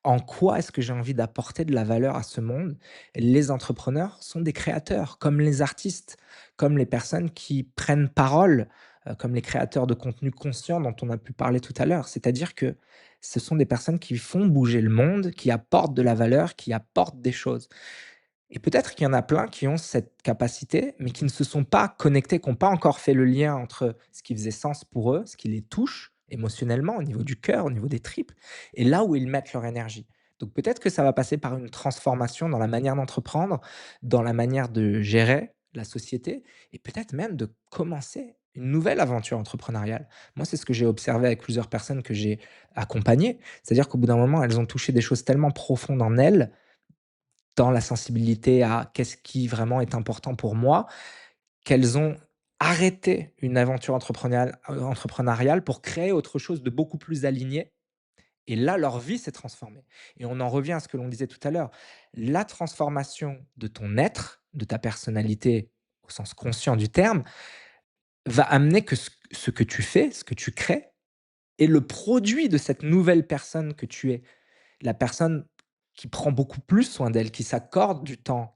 En quoi est-ce que j'ai envie d'apporter de la valeur à ce monde?» Les entrepreneurs sont des créateurs, comme les artistes, comme les personnes qui prennent parole, comme les créateurs de contenu conscient dont on a pu parler tout à l'heure. C'est-à-dire que ce sont des personnes qui font bouger le monde, qui apportent de la valeur, qui apportent des choses. Et peut-être qu'il y en a plein qui ont cette capacité, mais qui ne se sont pas connectés, qui n'ont pas encore fait le lien entre ce qui faisait sens pour eux, ce qui les touche émotionnellement, au niveau du cœur, au niveau des tripes, et là où ils mettent leur énergie. Donc peut-être que ça va passer par une transformation dans la manière d'entreprendre, dans la manière de gérer la société, et peut-être même de commencer une nouvelle aventure entrepreneuriale. Moi, c'est ce que j'ai observé avec plusieurs personnes que j'ai accompagnées. C'est-à-dire qu'au bout d'un moment, elles ont touché des choses tellement profondes en elles, dans la sensibilité à qu'est-ce qui vraiment est important pour moi, qu'elles ont arrêter une aventure entrepreneuriale pour créer autre chose de beaucoup plus aligné et là, leur vie s'est transformée et on en revient à ce que l'on disait tout à l'heure. La transformation de ton être, de ta personnalité au sens conscient du terme, va amener que ce que tu fais, ce que tu crées est le produit de cette nouvelle personne que tu es. La personne qui prend beaucoup plus soin d'elle, qui accorde du temps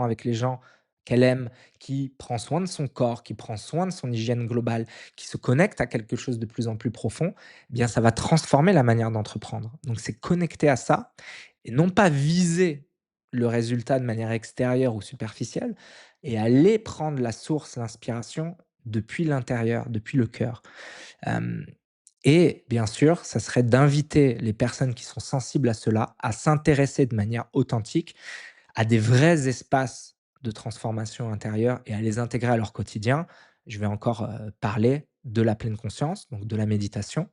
avec les gens qu'elle aime, qui prend soin de son corps, qui prend soin de son hygiène globale, qui se connecte à quelque chose de plus en plus profond, eh bien ça va transformer la manière d'entreprendre. Donc c'est connecter à ça et non pas viser le résultat de manière extérieure ou superficielle et aller prendre la source, l'inspiration depuis l'intérieur, depuis le cœur. Hem et bien sûr, ça serait d'inviter les personnes qui sont sensibles à cela à s'intéresser de manière authentique à des vrais espaces de transformation intérieure et à les intégrer à leur quotidien. Je vais encore, parler de la pleine conscience, donc de la méditation,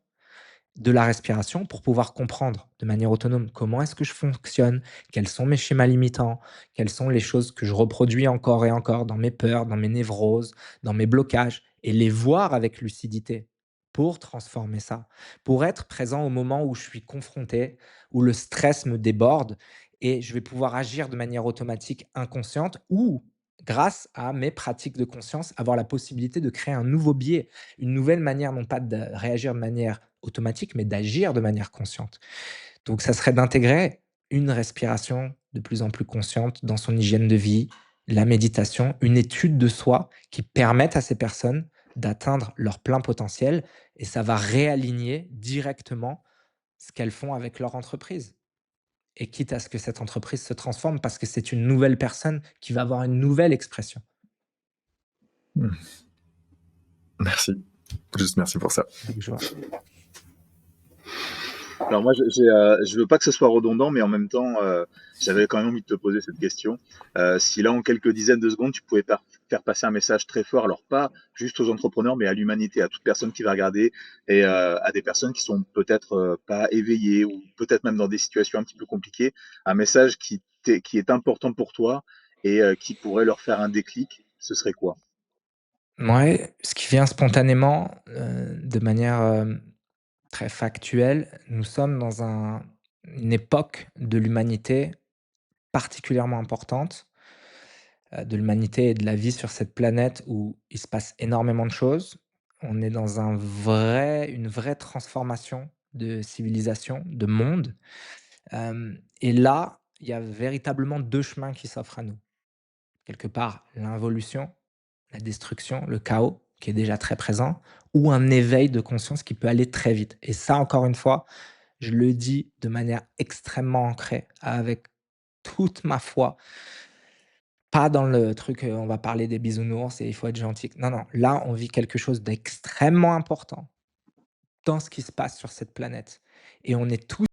de la respiration pour pouvoir comprendre de manière autonome comment est-ce que je fonctionne, quels sont mes schémas limitants, quelles sont les choses que je reproduis encore et encore dans mes peurs, dans mes névroses, dans mes blocages et les voir avec lucidité pour transformer ça, pour être présent au moment où je suis confronté, où le stress me déborde et je vais pouvoir agir de manière automatique inconsciente ou grâce à mes pratiques de conscience, avoir la possibilité de créer un nouveau biais, une nouvelle manière non pas de réagir de manière automatique, mais d'agir de manière consciente. Donc ça serait d'intégrer une respiration de plus en plus consciente dans son hygiène de vie, la méditation, une étude de soi qui permette à ces personnes d'atteindre leur plein potentiel et ça va réaligner directement ce qu'elles font avec leur entreprise. Et quitte à ce que cette entreprise se transforme parce que c'est une nouvelle personne qui va avoir une nouvelle expression. Merci. Juste merci pour ça. Avec joie. Alors moi, je veux pas que ce soit redondant, mais en même temps, j'avais quand même envie de te poser cette question. Si là, en quelques dizaines de secondes, tu pouvais faire passer un message très fort, alors pas juste aux entrepreneurs, mais à l'humanité, à toute personne qui va regarder, et à des personnes qui sont peut-être pas éveillées, ou peut-être même dans des situations un petit peu compliquées, un message qui est important pour toi et qui pourrait leur faire un déclic, ce serait quoi? Ouais, ce qui vient spontanément, de manière, très factuelle, nous sommes dans une époque de l'humanité particulièrement importante, de l'humanité et de la vie sur cette planète où il se passe énormément de choses. On est dans une vraie transformation de civilisation, de monde, et là, il y a véritablement 2 chemins qui s'offrent à nous. Quelque part, l'involution, la destruction, le chaos qui est déjà très présent ou un éveil de conscience qui peut aller très vite et ça, encore une fois, je le dis de manière extrêmement ancrée, avec toute ma foi. Pas dans le truc, on va parler des bisounours et il faut être gentil. Non, non, là, on vit quelque chose d'extrêmement important dans ce qui se passe sur cette planète et on est tous